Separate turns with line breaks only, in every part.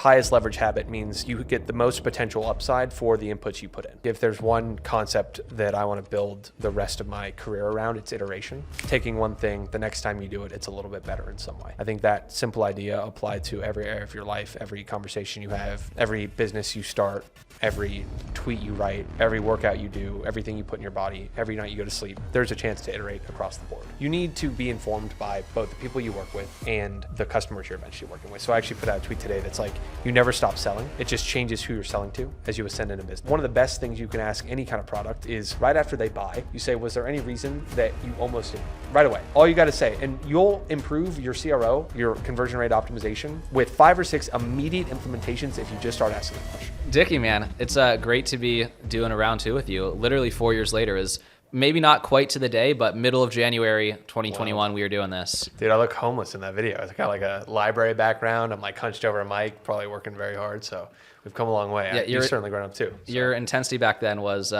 highest leverage habit means you get the most potential upside for the inputs you put in. If there's one concept that I want to build the rest of my career around, it's iteration. Taking one thing, the next time you do it, it's a little bit better in some way. I think that simple idea applied to every area of your life, every conversation you have, every business you start, every tweet you write, every workout you do, everything you put in your body, every night you go to sleep, there's a chance to iterate across the board. You need to be informed by both the people you work with and the customers you're eventually working with. So I actually put out a tweet today that's like, you never stop selling. It just changes who you're selling to as you ascend in a business. One of the best things you can ask any kind of product is right after they buy, you say, was there any reason that you almost didn't? Right away. All you got to say, and you'll improve your CRO, your conversion rate optimization, with 5 or 6 immediate implementations if you just start asking the question.
Dickie, man, it's great to be doing a round 2 with you. Literally 4 years later is maybe not quite to the day, but middle of January 2021, we were doing this.
Dude, I look homeless in that video. I got like a library background. I'm like hunched over a mic, probably working very hard. So we've come a long way.
Yeah,
you've certainly grown up too. So.
Your intensity back then was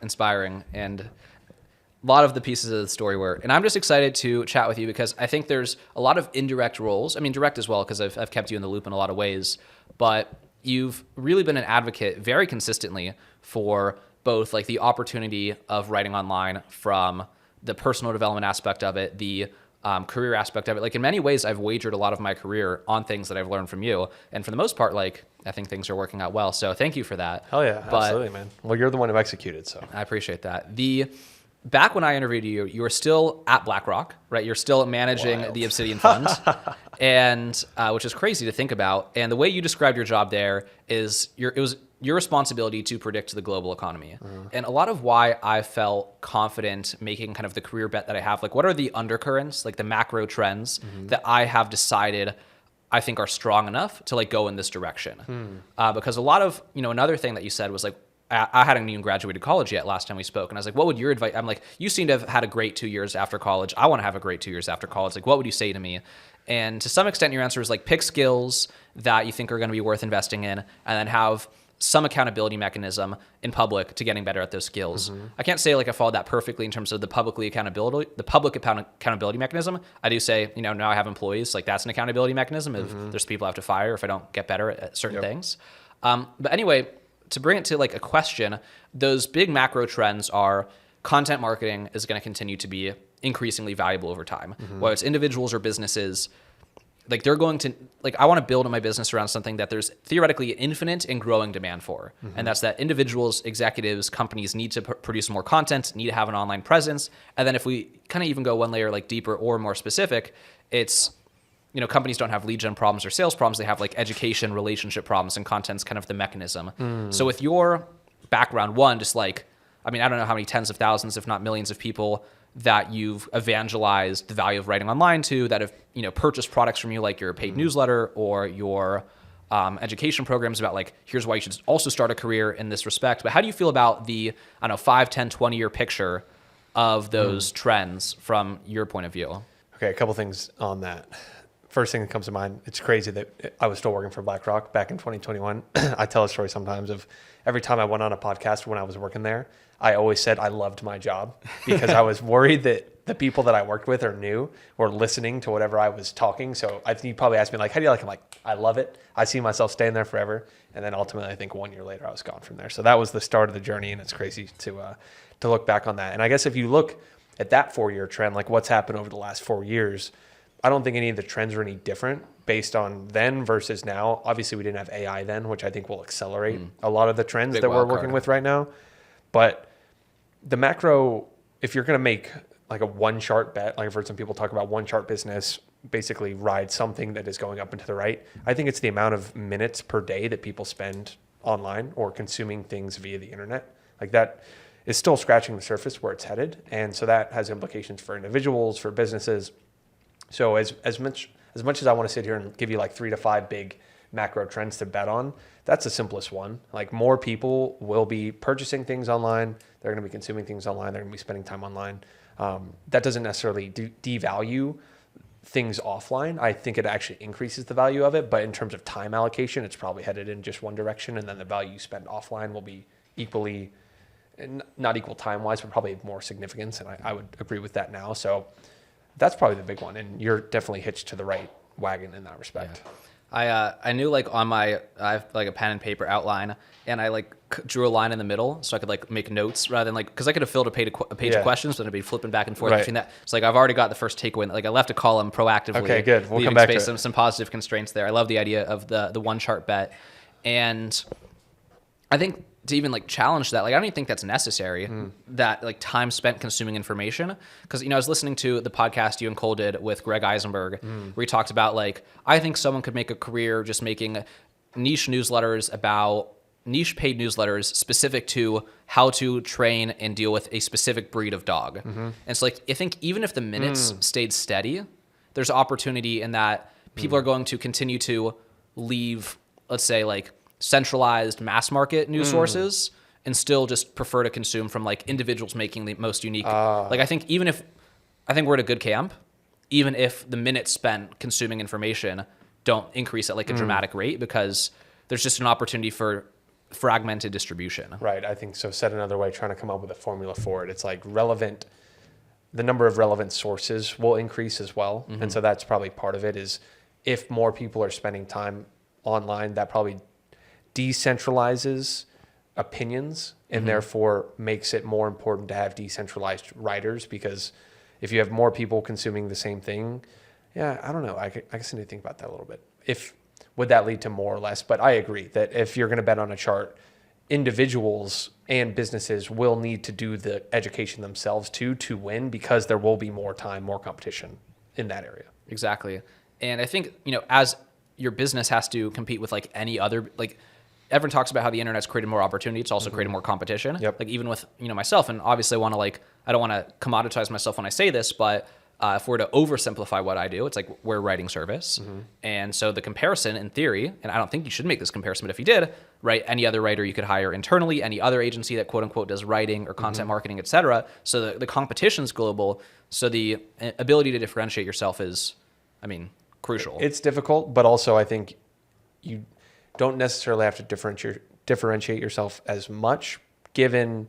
inspiring, and a lot of the pieces of the story were. And I'm just excited to chat with you because I think there's a lot of indirect roles. I mean, direct as well, because I've kept you in the loop in a lot of ways. But you've really been an advocate very consistently for both like the opportunity of writing online, from the personal development aspect of it, the career aspect of it. Like in many ways, I've wagered a lot of my career on things that I've learned from you. And for the most part, like I think things are working out well. So thank you for that.
Hell yeah, absolutely, man. Well, you're the one who executed, so.
I appreciate that. Back when I interviewed you, you were still at BlackRock, right? You're still managing the Obsidian Fund, and which is crazy to think about. And the way you described your job there is it was your responsibility to predict the global economy. And a lot of why I felt confident making kind of the career bet that I have, like what are the undercurrents, like the macro trends that I have decided I think are strong enough to like go in this direction. Because a lot of, another thing that you said was like, I hadn't even graduated college yet last time we spoke. And I was like, what would your advice? I'm like, you seem to have had a great 2 years after college. I want to have a great 2 years after college. Like, what would you say to me? And to some extent, your answer is like, pick skills that you think are going to be worth investing in, and then have some accountability mechanism in public to getting better at those skills. I can't say like I followed that perfectly in terms of the public accountability mechanism. I do say, now I have employees, like that's an accountability mechanism. If there's people I have to fire if I don't get better at certain things. But anyway, to bring it to like a question, those big macro trends are content marketing is going to continue to be increasingly valuable over time. Whether it's individuals or businesses, like they're going to, like I want to build my business around something that there's theoretically infinite and growing demand for. And that's that individuals, executives, companies need to produce more content, need to have an online presence. And then if we kind of even go one layer like deeper or more specific, it's, companies don't have lead gen problems or sales problems. They have like education, relationship problems, and content's kind of the mechanism. So with your background, just like, I don't know how many tens of thousands, if not millions of people that you've evangelized the value of writing online to, that have, purchased products from you, like your paid newsletter or your education programs about like, here's why you should also start a career in this respect. But how do you feel about the, 5, 10, 20 year picture of those trends from your point of view?
Okay, a couple things on that. First thing that comes to mind, it's crazy that I was still working for BlackRock back in 2021. I tell a story sometimes of every time I went on a podcast when I was working there, I always said I loved my job because I was worried that the people that I worked with or knew were listening to whatever I was talking. So I think you probably asked me like, how do you like it? I'm like, I love it. I see myself staying there forever. And then ultimately, I think 1 year later, I was gone from there. So that was the start of the journey, and it's crazy to look back on that. And I guess if you look at that 4-year trend, like what's happened over the last 4 years, I don't think any of the trends are any different based on then versus now. Obviously, we didn't have AI then, which I think will accelerate a lot of the trends that we're working with right now. But the macro, if you're going to make like a one chart bet, like I've heard some people talk about one chart business, basically ride something that is going up and to the right. I think it's the amount of minutes per day that people spend online or consuming things via the internet. Like that is still scratching the surface where it's headed. And so that has implications for individuals, for businesses. So as much as I want to sit here and give you like 3 to 5 big macro trends to bet on, that's the simplest one. Like more people will be purchasing things online. They're going to be consuming things online. They're going to be spending time online. That doesn't necessarily devalue things offline. I think it actually increases the value of it. But in terms of time allocation, it's probably headed in just one direction. And then the value you spend offline will be equally, not equal time-wise, but probably more significance. And I would agree with that now. So that's probably the big one. And you're definitely hitched to the right wagon in that respect.
I knew like I have like a pen and paper outline, and I like drew a line in the middle so I could like make notes rather than like, because I could have filled a page of questions, but I'd be flipping back and forth between that. So like I've already got the first takeaway. Like I left a column proactively.
Okay, good. We'll come back to it.
Some positive constraints there. I love the idea of the one chart bet, and I think to even like challenge that, like I don't even think that's necessary, that like time spent consuming information. Because, I was listening to the podcast you and Cole did with Greg Eisenberg, where he talked about like, I think someone could make a career just making niche paid newsletters specific to how to train and deal with a specific breed of dog. And so like, I think even if the minutes stayed steady, there's opportunity in that people are going to continue to leave, let's say like centralized mass market news sources and still just prefer to consume from like individuals making the most unique. Like I think we're at a good camp, even if the minutes spent consuming information don't increase at like a dramatic rate, because there's just an opportunity for fragmented distribution.
Right. I think so. Said another way, trying to come up with a formula for it. It's like the number of relevant sources will increase as well. And so that's probably part of it, is if more people are spending time online, that probably decentralizes opinions and therefore makes it more important to have decentralized writers, because if you have more people consuming the same thing, I don't know. I guess I need to think about that a little bit. Would that lead to more or less? But I agree that if you're going to bet on a chart, individuals and businesses will need to do the education themselves to win, because there will be more time, more competition in that area.
Exactly. And I think, as your business has to compete with like any other, like everyone talks about how the internet's created more opportunity. It's also created more competition.
Yep.
Like even with, myself, and obviously I don't want to commoditize myself when I say this, but if we're to oversimplify what I do, it's like we're a writing service. And so the comparison in theory, and I don't think you should make this comparison, but if you did, right, any other writer you could hire internally, any other agency that quote unquote does writing or content marketing, et cetera. So the competition's global. So the ability to differentiate yourself is, crucial.
It's difficult, but also I think you don't necessarily have to differentiate yourself as much, given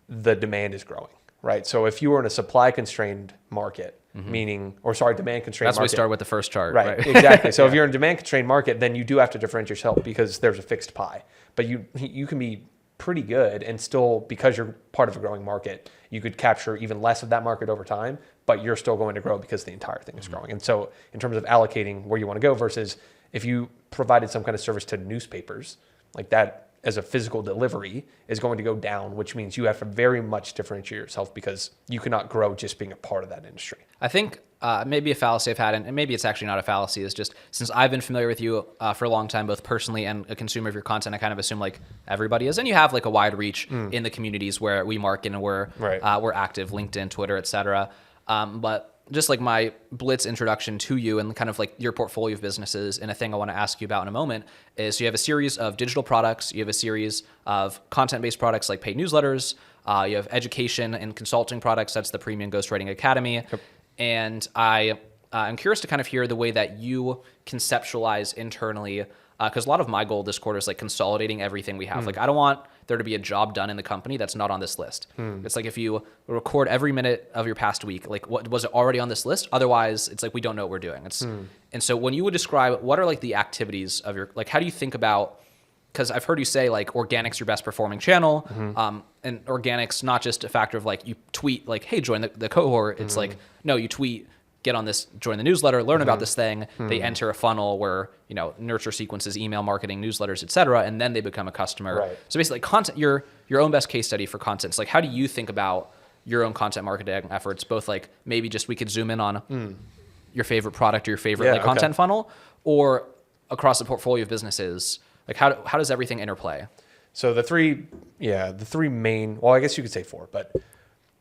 the demand is growing, right? So if you were in a supply constrained market, demand constrained market.
That's why we start with the first chart.
Right. Exactly. So if you're in a demand constrained market, then you do have to differentiate yourself, because there's a fixed pie. But you can be pretty good and still, because you're part of a growing market, you could capture even less of that market over time, but you're still going to grow because the entire thing is growing. And so in terms of allocating where you want to go, versus if you provided some kind of service to newspapers, like that as a physical delivery is going to go down, which means you have to very much differentiate yourself, because you cannot grow just being a part of that industry.
I think maybe a fallacy I've had, and maybe it's actually not a fallacy, is just since I've been familiar with you for a long time, both personally and a consumer of your content, I kind of assume like everybody is, and you have like a wide reach in the communities where we market and we're active, LinkedIn, Twitter, et cetera. But just like my blitz introduction to you and kind of like your portfolio of businesses, and a thing I want to ask you about in a moment is you have a series of digital products, you have a series of content-based products like paid newsletters, you have education and consulting products, that's the Premium Ghostwriting Academy. Yep. And I'm curious to kind of hear the way that you conceptualize internally, because a lot of my goal this quarter is like consolidating everything we have. Like I don't want there to be a job done in the company that's not on this list. It's like if you record every minute of your past week, like what was it already on this list? Otherwise, it's like we don't know what we're doing. And so when you would describe what are like the activities of your, like how do you think about, because I've heard you say like organic's your best performing channel, and organic's not just a factor of like you tweet like, hey, join the cohort. It's like, no, you tweet, get on this, join the newsletter, learn about this thing. They enter a funnel where, nurture sequences, email marketing, newsletters, et cetera, and then they become a customer. Right. So basically like content, your own best case study for content. So like, how do you think about your own content marketing efforts? Both like maybe just we could zoom in on your favorite product or your favorite content funnel, or across the portfolio of businesses. Like how does everything interplay?
So the three main, well, I guess you could say four, but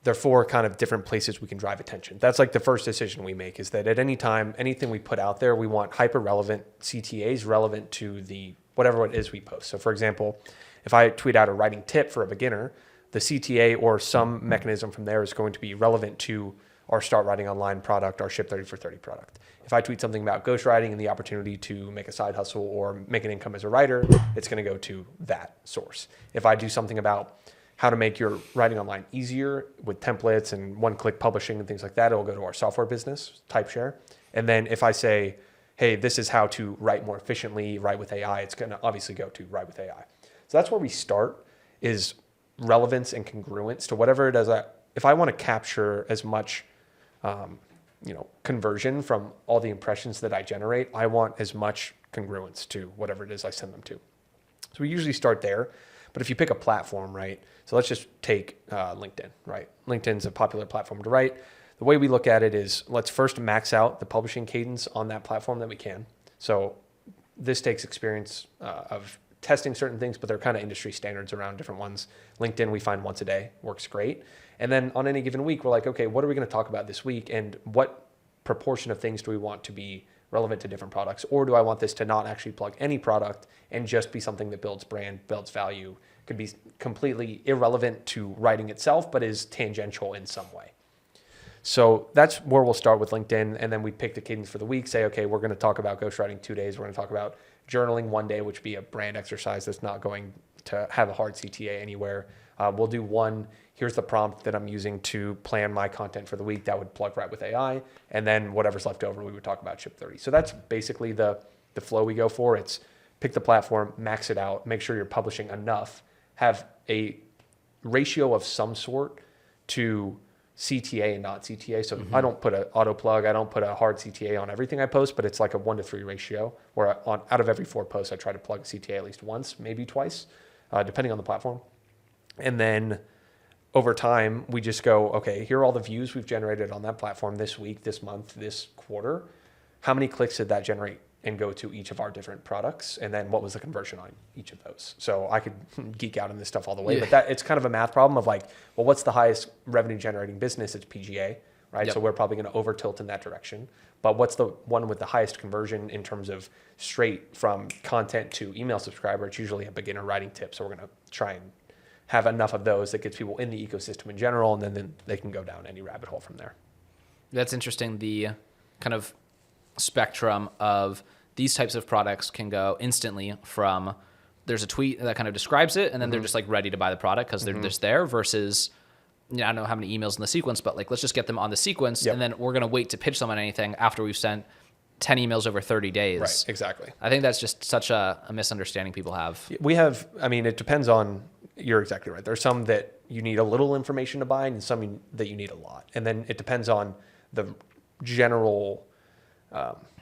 there are four kind of different places we can drive attention. That's like the first decision we make, is that at any time, anything we put out there, we want hyper relevant CTAs relevant to the whatever it is we post. So for example, if I tweet out a writing tip for a beginner, the CTA or some mechanism from there is going to be relevant to our Start Writing Online product, our Ship 30 for 30 product. If I tweet something about ghostwriting and the opportunity to make a side hustle or make an income as a writer, it's going to go to that source. If I do something about how to make your writing online easier with templates and one-click publishing and things like that, it'll go to our software business, TypeShare. And then if I say, hey, this is how to write more efficiently, write with AI, it's going to obviously go to write with AI. So that's where we start, is relevance and congruence to whatever it is. If I want to capture as much, conversion from all the impressions that I generate, I want as much congruence to whatever it is I send them to. So we usually start there. But if you pick a platform, right? So let's just take LinkedIn, right? LinkedIn's a popular platform to write. The way we look at it is, let's first max out the publishing cadence on that platform that we can. So this takes experience of testing certain things, but they're kind of industry standards around different ones. LinkedIn, we find once a day works great. And then on any given week, we're like, okay, what are we going to talk about this week? And what proportion of things do we want to be relevant to different products? Or do I want this to not actually plug any product and just be something that builds brand, builds value, could be completely irrelevant to writing itself, but is tangential in some way? So that's where we'll start with LinkedIn. And then we pick the cadence for the week, say, okay, we're going to talk about ghostwriting 2 days. We're going to talk about journaling 1 day, which would be a brand exercise that's not going to have a hard CTA anywhere. We'll do one, here's the prompt that I'm using to plan my content for the week. That would plug right with AI. And then whatever's left over, we would talk about Ship 30. So that's basically the flow we go for. It's pick the platform, max it out, make sure you're publishing enough, have a ratio of some sort to CTA and not CTA. So I don't put an auto plug, I don't put a hard CTA on everything I post, but it's like a 1-to-3 ratio where out of every 4 posts, I try to plug a CTA at least once, maybe twice, depending on the platform. And then over time, we just go, okay, here are all the views we've generated on that platform this week, this month, this quarter. How many clicks did that generate and go to each of our different products? And then what was the conversion on each of those? So I could geek out on this stuff all the way, but it's kind of a math problem of like, well, what's the highest revenue generating business? It's PGA, right?
Yep.
So we're probably going to over tilt in that direction. But what's the one with the highest conversion in terms of straight from content to email subscriber? It's usually a beginner writing tip. So we're going to try and have enough of those that gets people in the ecosystem in general, and then they can go down any rabbit hole from there.
That's interesting. The kind of spectrum of these types of products can go instantly from there's a tweet that kind of describes it, and then they're just like ready to buy the product because they're just there, versus, I don't know how many emails in the sequence, but like, let's just get them on the sequence. Yep. And then we're going to wait to pitch someone anything after we've sent 10 emails over 30 days.
Right, exactly.
I think that's just such a misunderstanding people have.
We have, it depends on, you're exactly right. There's some that you need a little information to buy and some that you need a lot. And then it depends on the general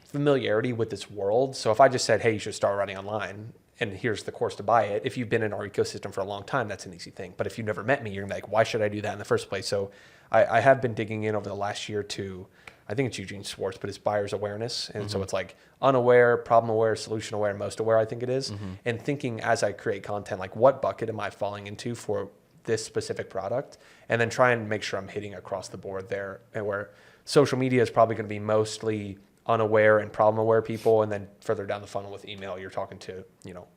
familiarity with this world. So if I just said, hey, you should start writing online and here's the course to buy it, if you've been in our ecosystem for a long time, that's an easy thing. But if you've never met me, you're like, why should I do that in the first place? So I have been digging in over the last year to, I think it's Eugene Schwartz, but it's buyer's awareness. And so it's like unaware, problem aware, solution aware, most aware, I think it is. And thinking as I create content, like what bucket am I falling into for this specific product? And then try and make sure I'm hitting across the board there, and where social media is probably going to be mostly unaware and problem aware people. And then further down the funnel with email, you're talking to,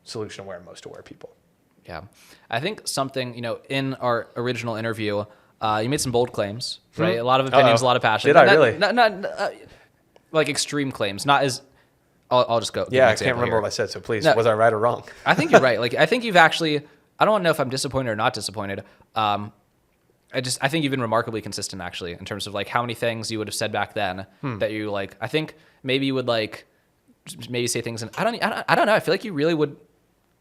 solution aware and most aware people.
Yeah. I think something, in our original interview, you made some bold claims, right? A lot of opinions, a lot of passion.
Did I really?
Not like extreme claims, not as, I'll just go.
Yeah, I can't remember what I said, so please, was I right or wrong?
I think you're right. Like, I think you've actually, I don't know if I'm disappointed or not disappointed. I think you've been remarkably consistent, actually, in terms of like how many things you would have said back then that you like. I think maybe you would like maybe say things, and I don't know. I feel like you really would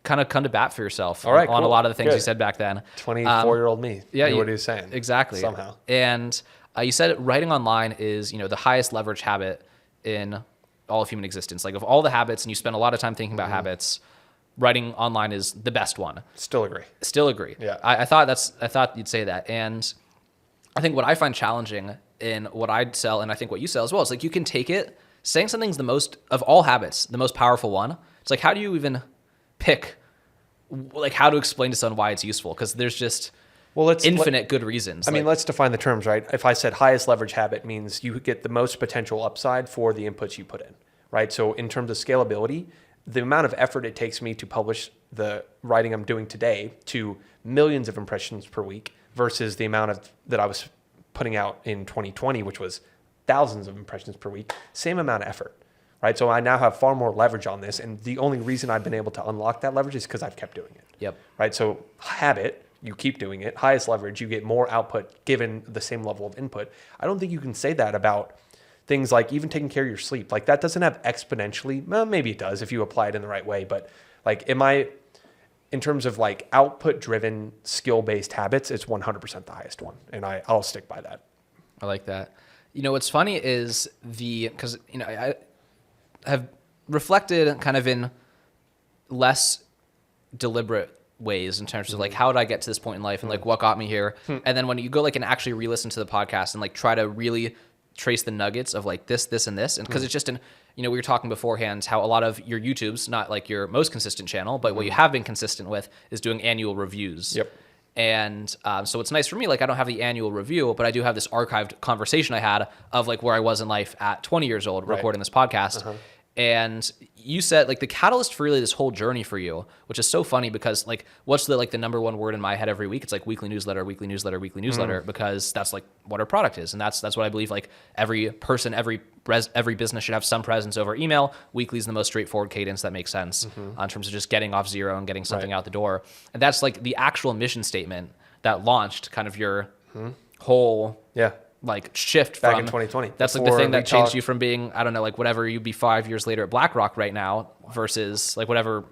kind of come to bat for yourself on a lot of the things you said back then.
24-year-old me.
Yeah,
what he was saying.
Exactly.
Somehow.
And you said writing online is, the highest leverage habit in all of human existence. Like of all the habits, and you spend a lot of time thinking about habits, writing online is the best one.
Still agree.
Yeah. I thought you'd say that. And I think what I find challenging in what I sell, and I think what you sell as well, is like you can take it, saying something's the most, of all habits, the most powerful one. It's like, how do you even pick like how to explain to someone why it's useful? Because there's just infinite good reasons.
Let's define the terms, right? If I said highest leverage habit means you get the most potential upside for the inputs you put in, right? So in terms of scalability, the amount of effort it takes me to publish the writing I'm doing today to millions of impressions per week versus the amount of that I was putting out in 2020, which was thousands of impressions per week, same amount of effort. Right. So I now have far more leverage on this. And the only reason I've been able to unlock that leverage is because I've kept doing it.
Yep.
Right. So habit, you keep doing it. Highest leverage, you get more output given the same level of input. I don't think you can say that about things like even taking care of your sleep. Like that doesn't have exponentially, well, maybe it does if you apply it in the right way. But like in terms of like output driven, skill based habits, it's 100% the highest one. And I'll stick by that.
I like that. You know, what's funny is because, you know, I have reflected kind of in less deliberate ways in terms of like, how did I get to this point in life and like what got me here? And then when you go like and actually re-listen to the podcast and like try to really trace the nuggets of like this, and this, and because it's just you know, we were talking beforehand how a lot of your YouTube's not like your most consistent channel, but what you have been consistent with is doing annual reviews.
Yep.
And so it's nice for me, like I don't have the annual review, but I do have this archived conversation I had of like where I was in life at 20 years old recording this podcast. And you said like the catalyst for really this whole journey for you, which is so funny because like what's the number one word in my head every week? It's like weekly newsletter, because that's like what our product is. And that's what I believe like every person, every business should have some presence over email. Weekly is the most straightforward cadence that makes sense in terms of just getting off zero and getting something out the door. And that's like the actual mission statement that launched kind of your whole like shift
back
from
in 2020.
That's like the thing that changed you from being, I don't know, like whatever you'd be 5 years later at BlackRock right now versus like whatever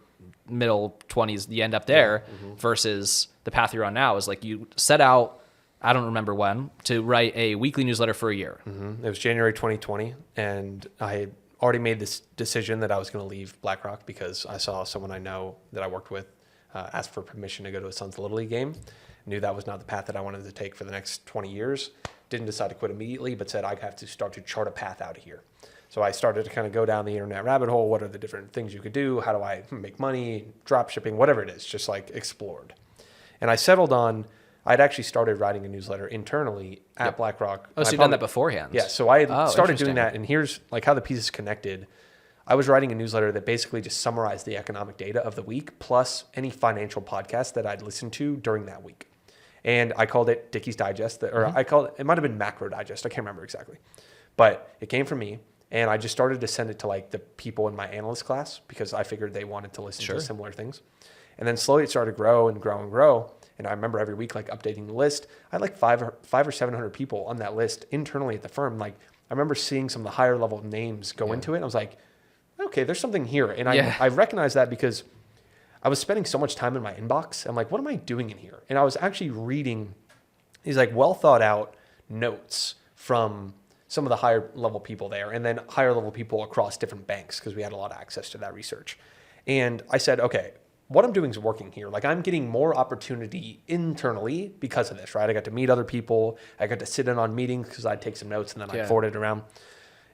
middle 20s you end up there versus the path you're on now is like you set out, I don't remember when, to write a weekly newsletter for a year.
It was January 2020, and I had already made this decision that I was going to leave BlackRock because I saw someone I know that I worked with ask for permission to go to his son's Little League game. Knew that was not the path that I wanted to take for the next 20 years. Didn't decide to quit immediately, but said I have to start to chart a path out of here. So I started to kind of go down the internet rabbit hole. What are the different things you could do? How do I make money? Drop shipping, whatever it is, just like explored. And I settled on, I'd actually started writing a newsletter internally at BlackRock.
Oh, so you've done that beforehand?
Yeah, so I started doing that, and here's like how the pieces connected. I was writing a newsletter that basically just summarized the economic data of the week, plus any financial podcast that I'd listened to during that week. And I called it Dickie's Digest, or I called it might have been Macro Digest. I can't remember exactly. But it came from me, and I just started to send it to like the people in my analyst class because I figured they wanted to listen to similar things. And then slowly it started to grow and grow and grow. And I remember every week like updating the list. I had like 500 or 700 people on that list internally at the firm. Like I remember seeing some of the higher level names go into it. And I was like, okay, there's something here. And I recognized that because I was spending so much time in my inbox. I'm like, what am I doing in here? And I was actually reading these like well thought out notes from some of the higher level people there and then higher level people across different banks because we had a lot of access to that research. And I said, okay, what I'm doing is working here. Like I'm getting more opportunity internally because of this, right? I got to meet other people. I got to sit in on meetings because I'd take some notes and then I'd forward it around.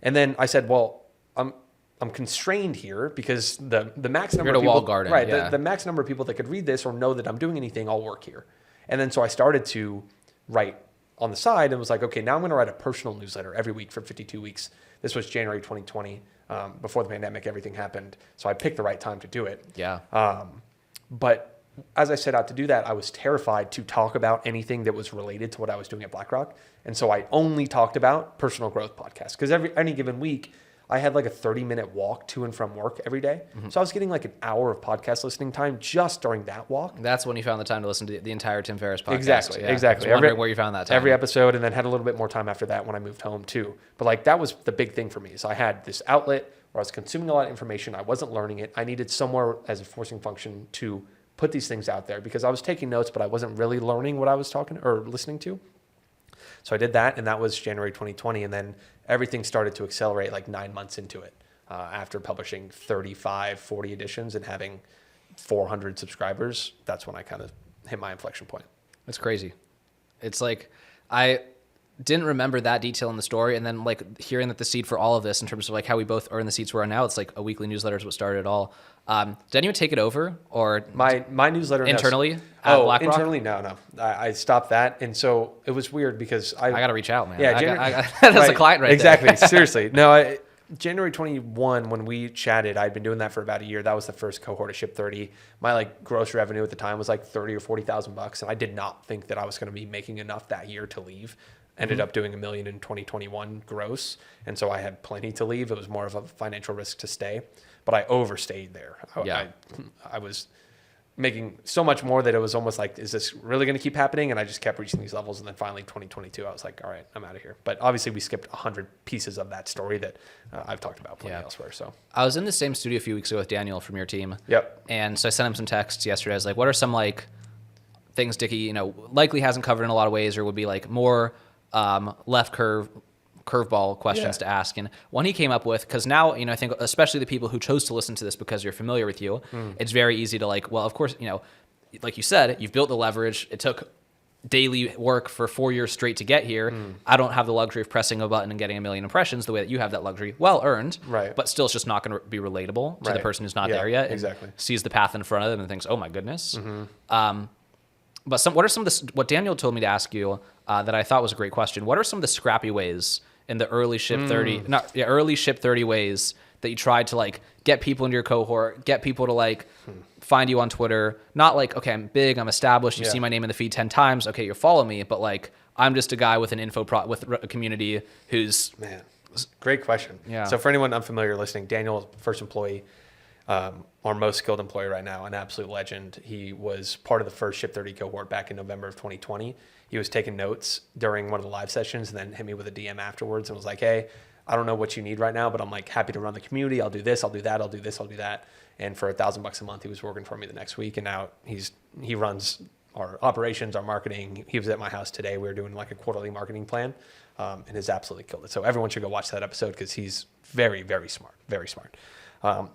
And then I said, well, I'm constrained here because the max number of people, the max number of people that could read this or know that I'm doing anything, I'll work here. And then so I started to write on the side and was like, okay, now I'm going to write a personal newsletter every week for 52 weeks. This was January 2020, before the pandemic, everything happened. So I picked the right time to do it.
Yeah.
But as I set out to do that, I was terrified to talk about anything that was related to what I was doing at BlackRock. And so I only talked about personal growth podcasts because any given week, I had like a 30-minute walk to and from work every day. So I was getting like an hour of podcast listening time just during that walk.
That's when you found the time to listen to the entire Tim Ferriss podcast.
Exactly.
I was wondering where you found that time.
Every episode, and then had a little bit more time after that when I moved home too. But like that was the big thing for me. So I had this outlet where I was consuming a lot of information. I wasn't learning it. I needed somewhere as a forcing function to put these things out there because I was taking notes, but I wasn't really learning what I was talking or listening to. So I did that, and that was January 2020, and then everything started to accelerate like 9 months into it after publishing 35, 40 editions and having 400 subscribers. That's when I kind of hit my inflection point.
That's crazy. It's like I didn't remember that detail in the story, and then like hearing that the seed for all of this in terms of like how we both are in the seats we're in now, it's like a weekly newsletter is what started it all. Did anyone take it over or
my newsletter
internally at BlackRock?
Internally, no. I stopped that, and so it was weird because I got
to reach out, man.
Yeah,
that's a client right
exactly.
there.
Seriously, no. January 21 when we chatted, I'd been doing that for about a year. That was the first cohort of Ship 30. My like gross revenue at the time was like $30,000 or $40,000, and I did not think that I was going to be making enough that year to leave. Ended up doing $1 million in 2021 gross, and so I had plenty to leave. It was more of a financial risk to stay, but I overstayed there. I was making so much more that it was almost like, is this really going to keep happening? And I just kept reaching these levels. And then finally 2022, I was like, all right, I'm out of here. But obviously we skipped 100 pieces of that story that I've talked about plenty elsewhere. So
I was in the same studio a few weeks ago with Daniel from your team.
Yep.
And so I sent him some texts yesterday. I was like, what are some like things Dickie, you know, likely hasn't covered in a lot of ways, or would be like more left curveball questions to ask. And one he came up with, because now, you know, I think especially the people who chose to listen to this because you're familiar with you, it's very easy to like, well, of course, you know, like you said, you've built the leverage. It took daily work for 4 years straight to get here. I don't have the luxury of pressing a button and getting 1 million impressions the way that you have that luxury. Well earned,
right?
But still, it's just not going to be relatable to the person who's not there yet. And
exactly.
Sees the path in front of them and thinks, oh my goodness. But what are some of the, what Daniel told me to ask you that I thought was a great question. What are some of the scrappy ways in the early early ship 30 ways that you tried to like get people into your cohort, get people to like find you on Twitter? Not like, okay, I'm big, I'm established, you see my name in the feed 10 times, okay, you follow me, but like I'm just a guy with an with a community who's
great question. Yeah. So for anyone unfamiliar listening, Daniel, first employee, our most skilled employee right now, an absolute legend. He was part of the first Ship 30 cohort back in November of 2020. He was taking notes during one of the live sessions and then hit me with a DM afterwards and was like, hey, I don't know what you need right now, but I'm like happy to run the community. I'll do this, I'll do that, I'll do this, I'll do that. And for $1,000 a month, he was working for me the next week. And now he runs our operations, our marketing. He was at my house today. We were doing like a quarterly marketing plan, and has absolutely killed it. So everyone should go watch that episode because he's very, very smart, very smart.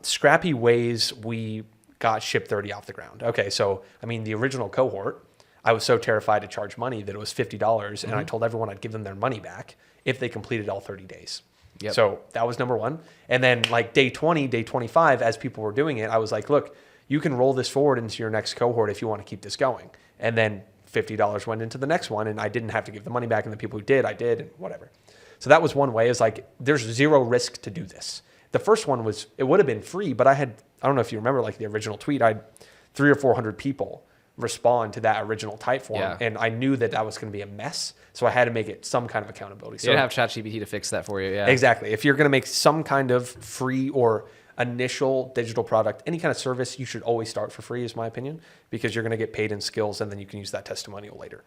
Scrappy ways we got Ship 30 off the ground. Okay, so I mean, the original cohort, I was so terrified to charge money that it was $50, and I told everyone I'd give them their money back if they completed all 30 days. Yep. So that was number one. And then like day 20, day 25, as people were doing it, I was like, look, you can roll this forward into your next cohort if you want to keep this going. And then $50 went into the next one, and I didn't have to give the money back, and the people who did, I did, and whatever. So that was one way, is like, there's zero risk to do this. The first one was, it would have been free, but I don't know if you remember like the original tweet, I had 300 or 400 people respond to that original type form. And I knew that was going to be a mess. So I had to make it some kind of accountability. So
you didn't have ChatGPT to fix that for you. Yeah,
exactly. If you're going to make some kind of free or initial digital product, any kind of service, you should always start for free, is my opinion, because you're going to get paid in skills and then you can use that testimonial later.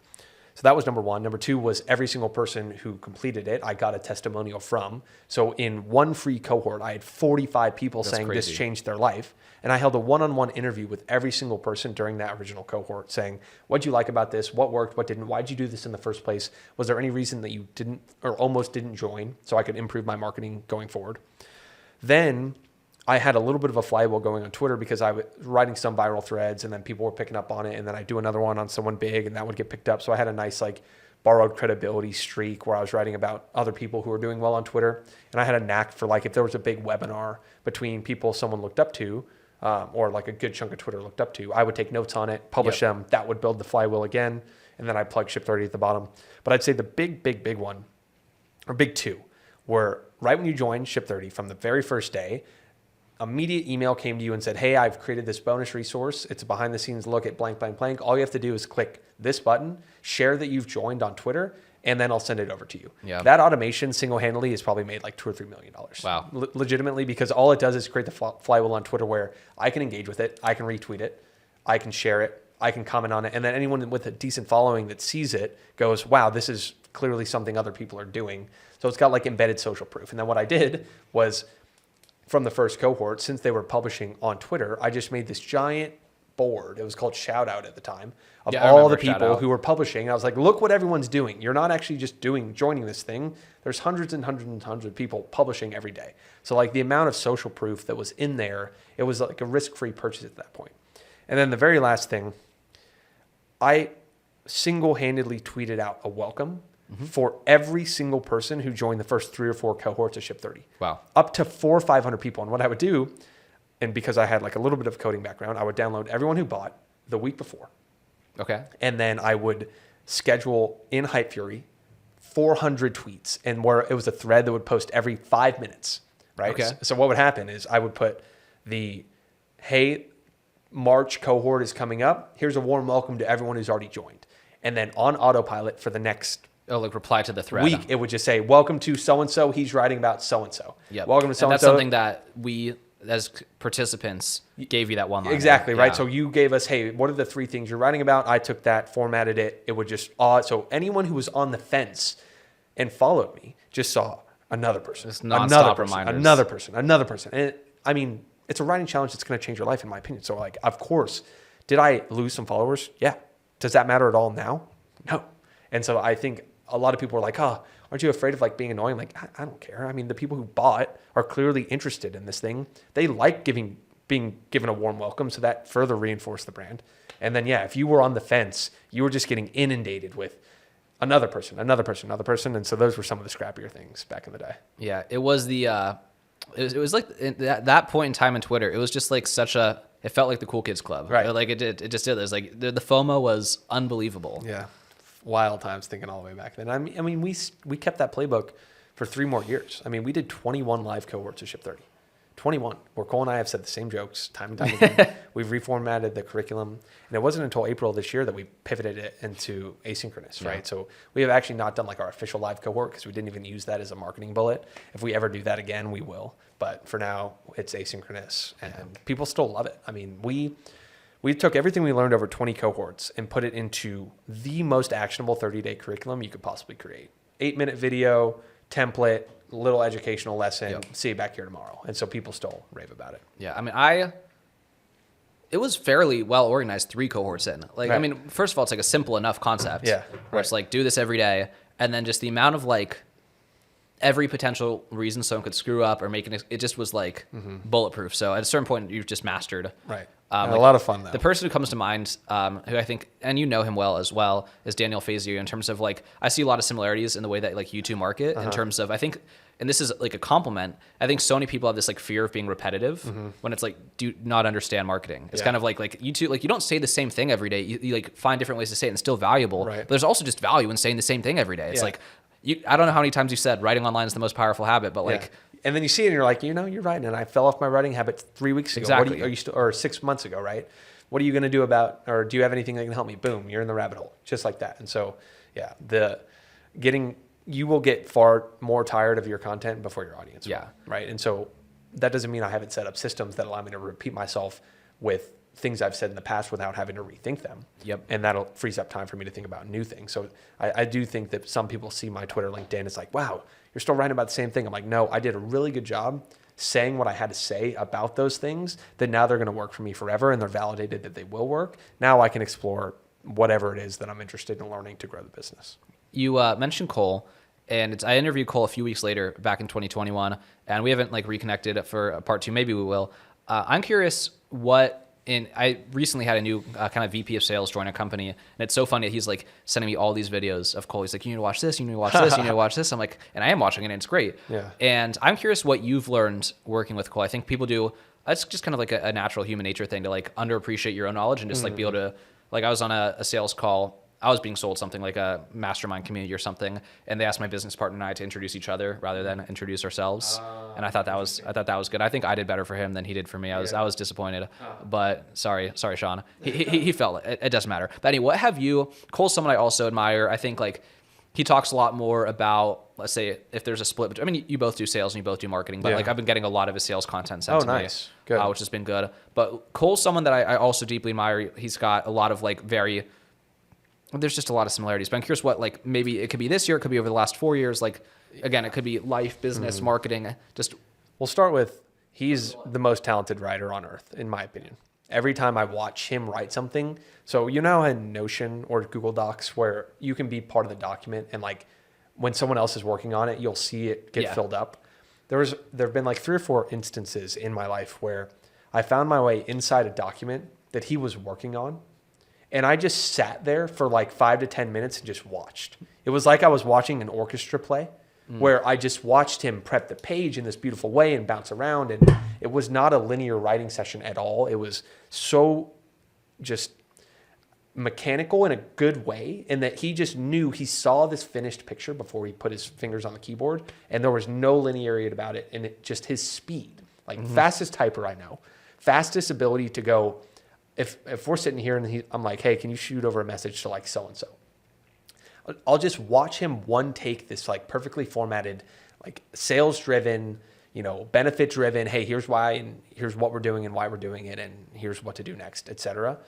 So that was number one. Number two was every single person who completed it, I got a testimonial from. So in one free cohort, I had 45 people saying this changed their life. And I held a one-on-one interview with every single person during that original cohort saying, what'd you like about this? What worked? What didn't? Why'd you do this in the first place? Was there any reason that you didn't or almost didn't join so I could improve my marketing going forward? Then I had a little bit of a flywheel going on Twitter because I was writing some viral threads and then people were picking up on it. And then I do another one on someone big and that would get picked up. So I had a nice like borrowed credibility streak where I was writing about other people who were doing well on Twitter. And I had a knack for like, if there was a big webinar between people someone looked up to, or like a good chunk of Twitter looked up to, I would take notes on it, publish them. That would build the flywheel again. And then I'd plug Ship 30 at the bottom. But I'd say the big one, or big two, were right when you joined Ship 30 from the very first day, immediate email came to you and said, hey, I've created this bonus resource. It's a behind the scenes look at blank, blank, blank. All you have to do is click this button, share that you've joined on Twitter, and then I'll send it over to you. Yeah. That automation single-handedly has probably made like $2 or $3 million.
Wow.
Legitimately, because all it does is create the flywheel on Twitter where I can engage with it, I can retweet it, I can share it, I can comment on it, and then anyone with a decent following that sees it goes, wow, this is clearly something other people are doing. So it's got like embedded social proof. And then what I did was, from the first cohort, since they were publishing on Twitter, I just made this giant board. It was called Shoutout at the time, of all the people who were publishing. I was like, look what everyone's doing. You're not actually just joining this thing. There's hundreds and hundreds and hundreds of people publishing every day. So like the amount of social proof that was in there, it was like a risk-free purchase at that point. And then the very last thing, I single-handedly tweeted out a welcome for every single person who joined the first 3 or 4 cohorts of Ship 30.
Wow.
Up to 400 or 500 people. And what I would do, and because I had like a little bit of coding background, I would download everyone who bought the week before.
Okay.
And then I would schedule in Hype Fury 400 tweets, and where it was a thread that would post every 5 minutes, right?
Okay.
So what would happen is I would put hey, March cohort is coming up. Here's a warm welcome to everyone who's already joined. And then on autopilot for the next
like reply to the thread
week, it would just say, welcome to so-and-so. He's writing about so-and-so.
Yep.
Welcome to so-and-so.
And that's something that we as participants gave you that one line.
Exactly, right? So you gave us, hey, what are the 3 things you're writing about? I took that, formatted it. It would just, so anyone who was on the fence and followed me just saw another person, another person. And I mean, it's a writing challenge that's going to change your life, in my opinion. So like, of course, did I lose some followers? Yeah. Does that matter at all now? No. And so I think a lot of people are like, oh, aren't you afraid of like being annoying? Like, I don't care. I mean, the people who bought are clearly interested in this thing. They like being given a warm welcome. So that further reinforced the brand. And then, yeah, if you were on the fence, you were just getting inundated with another person. And so those were some of the scrappier things back in the day.
Yeah. It was it was like at that point in time in Twitter, it was just like it felt like the cool kids club.
Right.
Like it just did. It was like the FOMO was unbelievable.
Yeah. Wild times thinking all the way back then. I mean, we kept that playbook for 3 more years. I mean, we did 21 live cohorts of Ship 30. 21, where Cole and I have said the same jokes time and time again. We've reformatted the curriculum. And it wasn't until April this year that we pivoted it into asynchronous, right? So we have actually not done like our official live cohort because we didn't even use that as a marketing bullet. If we ever do that again, we will. But for now, it's asynchronous. And people still love it. I mean, we took everything we learned over 20 cohorts and put it into the most actionable 30-day curriculum you could possibly create. 8-minute video, template, little educational lesson, see you back here tomorrow. And so people still rave about it.
Yeah, I mean, it was fairly well organized 3 cohorts in. Like, right. I mean, first of all, it's like a simple enough concept.
Yeah.
Where it's like, do this every day. And then just the amount of like every potential reason someone could screw up or make it just was like bulletproof. So at a certain point, you've just mastered.
Right.
Like,
a lot of fun, though.
The person who comes to mind, who I think, and you know him well as well, is Daniel Fazier in terms of like, I see a lot of similarities in the way that like you two market in terms of, I think, and this is like a compliment, I think so many people have this like fear of being repetitive when it's like, do not understand marketing. It's kind of like you two, like you don't say the same thing every day. You like find different ways to say it and it's still valuable.
Right.
But there's also just value in saying the same thing every day. It's like, I don't know how many times you said writing online is the most powerful habit, but like,
and then you see it and you're like, you're right. And I fell off my writing habit 3 weeks ago.
Exactly.
Are you still, or 6 months ago, right? What are you going to do about, or do you have anything that can help me? Boom, you're in the rabbit hole, just like that. And so, you will get far more tired of your content before your audience will, right? And so that doesn't mean I haven't set up systems that allow me to repeat myself with things I've said in the past without having to rethink them.
Yep.
And that'll frees up time for me to think about new things. So I do think that some people see my Twitter, LinkedIn, it's like, wow, you're still writing about the same thing. I'm like, no, I did a really good job saying what I had to say about those things that now they're going to work for me forever and they're validated that they will work. Now I can explore whatever it is that I'm interested in learning to grow the business. You
mentioned Cole, and I interviewed Cole a few weeks later back in 2021, and we haven't like reconnected for a part 2. Maybe we will. I'm curious I recently had a new kind of VP of sales join a company, and it's so funny that he's like sending me all these videos of Cole. He's like, you need to watch this, you need to watch this, you need to watch this. I'm like, and I am watching it, and it's great.
Yeah.
And I'm curious what you've learned working with Cole. I think people do, it's just kind of like a natural human nature thing to like underappreciate your own knowledge and just like be able to, like I was on a sales call, I was being sold something like a mastermind community or something, and they asked my business partner and I to introduce each other rather than introduce ourselves. And I thought that was good. I think I did better for him than he did for me. I was disappointed, but sorry, Sean. He felt it. It doesn't matter. But anyway, what have you? Cole's someone I also admire. I think like he talks a lot more about, let's say, if there's a split. I mean, you both do sales and you both do marketing, but like I've been getting a lot of his sales content sent to me,
good.
Which has been good. But Cole's someone that I also deeply admire. He's got a lot of like there's just a lot of similarities, but I'm curious what, like, maybe it could be this year, it could be over the last 4 years. Like, again, it could be life, business, marketing.
We'll start with, he's the most talented writer on earth, in my opinion. Every time I watch him write something, so you know in Notion or Google Docs where you can be part of the document and like when someone else is working on it, you'll see it get filled up. There have been like 3 or 4 instances in my life where I found my way inside a document that he was working on. And I just sat there for like 5 to 10 minutes and just watched. It was like I was watching an orchestra play where I just watched him prep the page in this beautiful way and bounce around. And it was not a linear writing session at all. It was so just mechanical in a good way. And that he just knew, he saw this finished picture before he put his fingers on the keyboard. And there was no linearity about it. And just his speed, like fastest typer I know, fastest ability to go. If we're sitting here and I'm like, hey, can you shoot over a message to like so-and-so? I'll just watch him one take this like perfectly formatted, like sales driven, benefit driven. Hey, here's why, and here's what we're doing and why we're doing it, and here's what to do next, etc.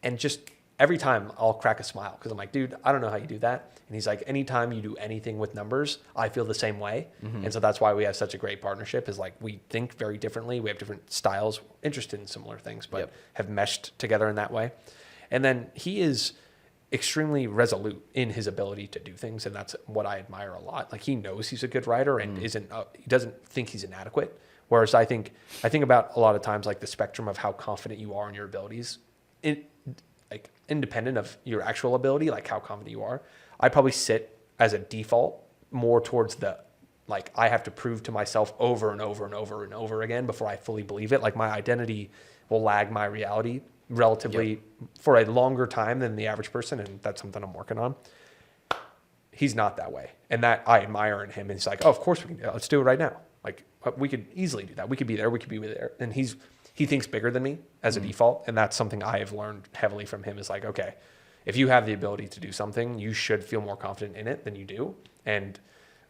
And just every time I'll crack a smile because I'm like, dude, I don't know how you do that. And he's like, anytime you do anything with numbers, I feel the same way. And so that's why we have such a great partnership, is like we think very differently. We have different styles, interested in similar things, but have meshed together in that way. And then he is extremely resolute in his ability to do things. And that's what I admire a lot. Like, he knows he's a good writer and he doesn't think he's inadequate. Whereas I think about a lot of times, like, the spectrum of how confident you are in your abilities, like independent of your actual ability, like how confident you are. I probably sit as a default more towards the, like, I have to prove to myself over and over and over and over again before I fully believe it. Like, my identity will lag my reality relatively for a longer time than the average person. And that's something I'm working on. He's not that way. And that I admire in him. And he's like, oh, of course we can do it. Let's do it right now. Like, we could easily do that. We could be there. We could be there. And he thinks bigger than me as a default. And that's something I have learned heavily from him, is like, okay, if you have the ability to do something, you should feel more confident in it than you do. And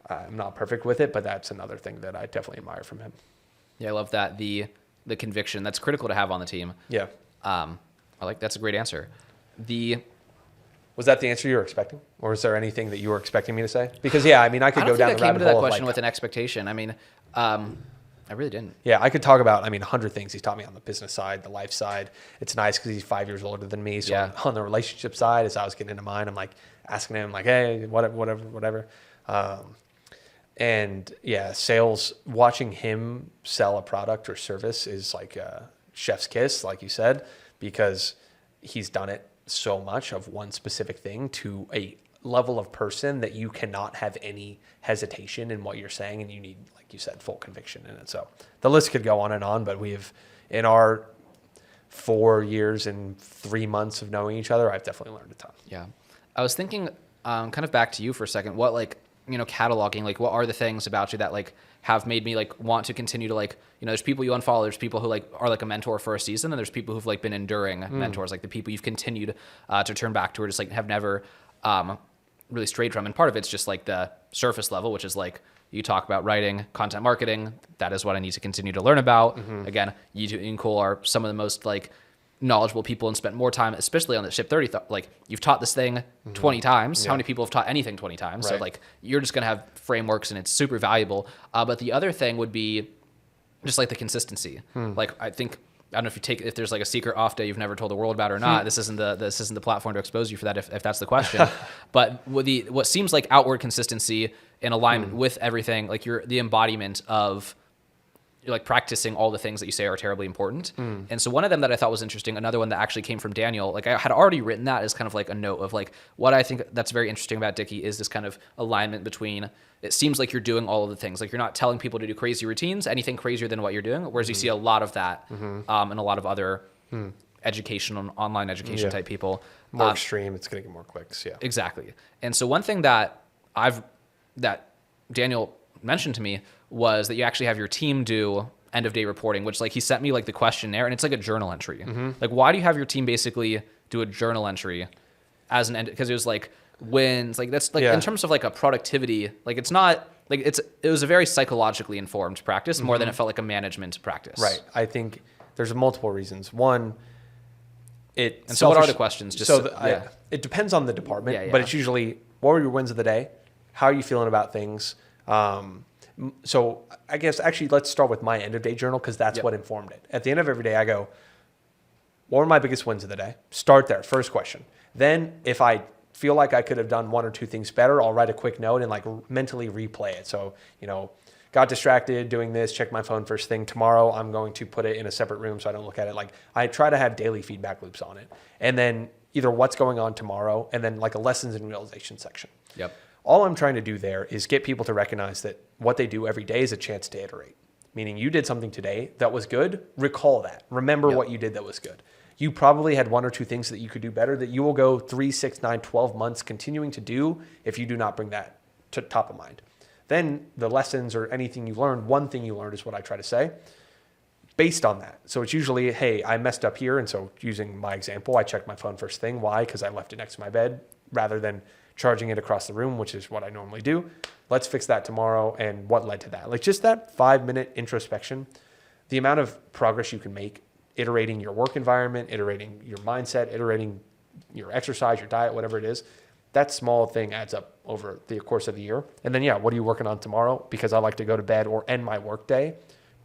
I'm not perfect with it, but that's another thing that I definitely admire from him.
Yeah, I love that. The conviction that's critical to have on the team.
Yeah.
That's a great answer.
Was that the answer you were expecting? Or is there anything that you were expecting me to say? Because, yeah, I mean, I could go down the rabbit hole.
I came to that question with an expectation. I mean, I really didn't.
Yeah, I could talk about, 100 things he's taught me on the business side, the life side. It's nice because he's 5 years older than me. So on the relationship side, as I was getting into mine, I'm like asking him, like, hey, whatever. And yeah, sales, watching him sell a product or service is like a chef's kiss, like you said, because he's done it so much of one specific thing to a level of person that you cannot have any hesitation in what you're saying, and you need, like you said, full conviction in it. So the list could go on, but we have, in our 4 years and 3 months of knowing each other, I've definitely learned a ton.
Yeah. I was thinking, kind of back to you for a second, what, like, cataloging, like, what are the things about you that, like, have made me, like, want to continue to, like, there's people you unfollow, there's people who, like, are like a mentor for a season, and there's people who've, like, been enduring mentors, like the people you've continued to turn back to, or just, like, have never really strayed from. And part of it's just, like, the surface level, which is, like, you talk about writing, content marketing. That is what I need to continue to learn about. Again, you and Cole are some of the most, like, knowledgeable people and spent more time, especially on the Ship 30. Like, you've taught this thing 20 times. How many people have taught anything 20 times? Right. So, like, you're just going to have frameworks, and it's super valuable. But the other thing would be just, like, the consistency. Like, I don't know if there's, like, a secret off day you've never told the world about or not. This isn't the platform to expose you for that if that's the question. But what seems like outward consistency in alignment with everything, like, you're the embodiment of, you're, like, practicing all the things that you say are terribly important. And so one of them that I thought was interesting, another one that actually came from Daniel, like, I had already written that as kind of like a note of, like, what I think that's very interesting about Dickie is this kind of alignment between, it seems like you're doing all of the things. Like, you're not telling people to do crazy routines, anything crazier than what you're doing. Whereas you see a lot of that and a lot of other education, online education type people.
More extreme, it's going to get more clicks. Yeah,
exactly. And so one thing that Daniel mentioned to me was that you actually have your team do end of day reporting, which, like, he sent me, like, the questionnaire, and it's like a journal entry. Like, why do you have your team basically do a journal entry as an end? Because it was like wins, like, that's like in terms of, like, a productivity, like, it's not like it was a very psychologically informed practice more than it felt like a management practice.
Right. I think there's multiple reasons. One,
so what are the questions? Just
it depends on the department, but it's usually, what were your wins of the day? How are you feeling about things? So I guess actually let's start with my end of day journal, because that's what informed it. At the end of every day, I go, what were my biggest wins of the day? Start there, first question. Then if I feel like I could have done one or two things better, I'll write a quick note and, like, mentally replay it. So, got distracted doing this, check my phone first thing. Tomorrow, I'm going to put it in a separate room so I don't look at it. Like, I try to have daily feedback loops on it. And then either what's going on tomorrow, and then, like, a lessons and realization section.
Yep.
All I'm trying to do there is get people to recognize that what they do every day is a chance to iterate. Meaning, you did something today that was good, recall that. Remember what you did that was good. You probably had one or two things that you could do better that you will go 3, 6, 9, 12 months continuing to do if you do not bring that to top of mind. Then the lessons or anything you learned, one thing you learned is what I try to say based on that. So it's usually, hey, I messed up here. And so using my example, I checked my phone first thing. Why? Because I left it next to my bed rather than charging it across the room, which is what I normally do. let's fix that tomorrow. And what led to that? Like just that 5-minute introspection, the amount of progress you can make iterating your work environment, iterating your mindset, iterating your exercise, your diet, whatever it is, that small thing adds up over the course of the year. And then, what are you working on tomorrow? Because I like to go to bed or end my workday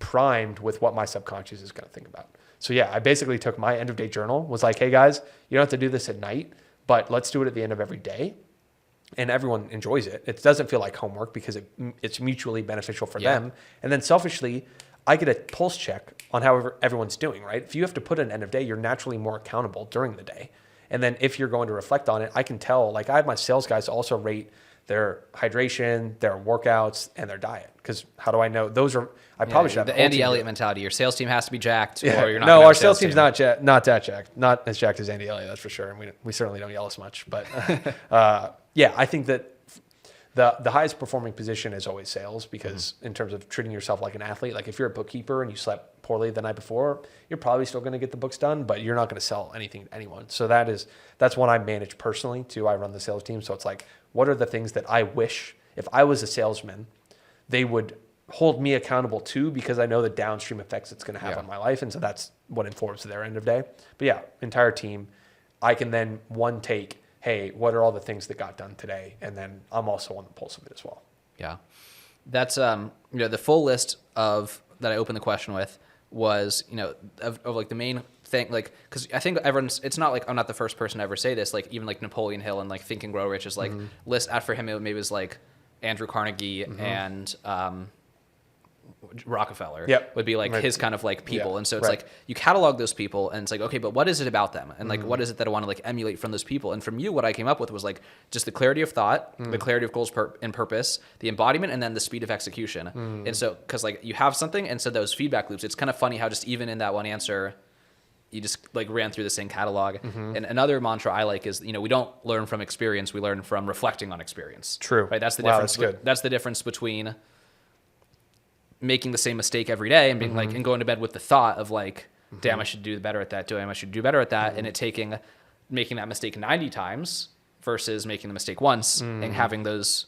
primed with what my subconscious is going to think about. So I basically took my end of day journal, was like, hey guys, you don't have to do this at night, but let's do it at the end of every day. And everyone enjoys it. It doesn't feel like homework because it's mutually beneficial for them. And then selfishly, I get a pulse check on how everyone's doing, right? If you have to put an end of day, you're naturally more accountable during the day. And then if you're going to reflect on it, I can tell, like I have my sales guys also rate their hydration, their workouts, and their diet. Because how do I know? Those are, I probably should have
the Andy Elliott mentality. Your sales team has to be jacked, or you're not.
No, our sales team's not that jacked. Not as jacked as Andy Elliott, that's for sure. And we certainly don't yell as much. But I think that the highest performing position is always sales, because in terms of treating yourself like an athlete, like if you're a bookkeeper and you slept poorly the night before, you're probably still going to get the books done, but you're not going to sell anything to anyone. So that's one I manage personally too. I run the sales team. So it's like, what are the things that I wish if I was a salesman, they would hold me accountable to, because I know the downstream effects it's going to have on my life. And so that's what informs their end of day. But entire team, I can then take, hey, what are all the things that got done today? And then I'm also on the pulse of it as well. Yeah.
That's, the full list that I opened the question with was, of like the main thing, like, because I think it's not like I'm not the first person to ever say this, like even like Napoleon Hill and like Think and Grow Rich is like list after him, it maybe was like Andrew Carnegie and Rockefeller would be like his kind of like people. And so it's like you catalog those people and it's like, okay, but what is it about them? And like, what is it that I want to like emulate from those people? And from you, what I came up with was like just the clarity of thought, the clarity of goals and purpose, the embodiment, and then the speed of execution. And so, cause like you have something. And so those feedback loops, it's kind of funny how just even in that one answer, you just like ran through the same catalog. And another mantra I like is, we don't learn from experience. We learn from reflecting on experience.
True.
Right. That's the difference.
That's good.
That's the difference between making the same mistake every day and being like, and going to bed with the thought of like, damn, I should do better at that. I should do better at that. And it making that mistake 90 times versus making the mistake once and having those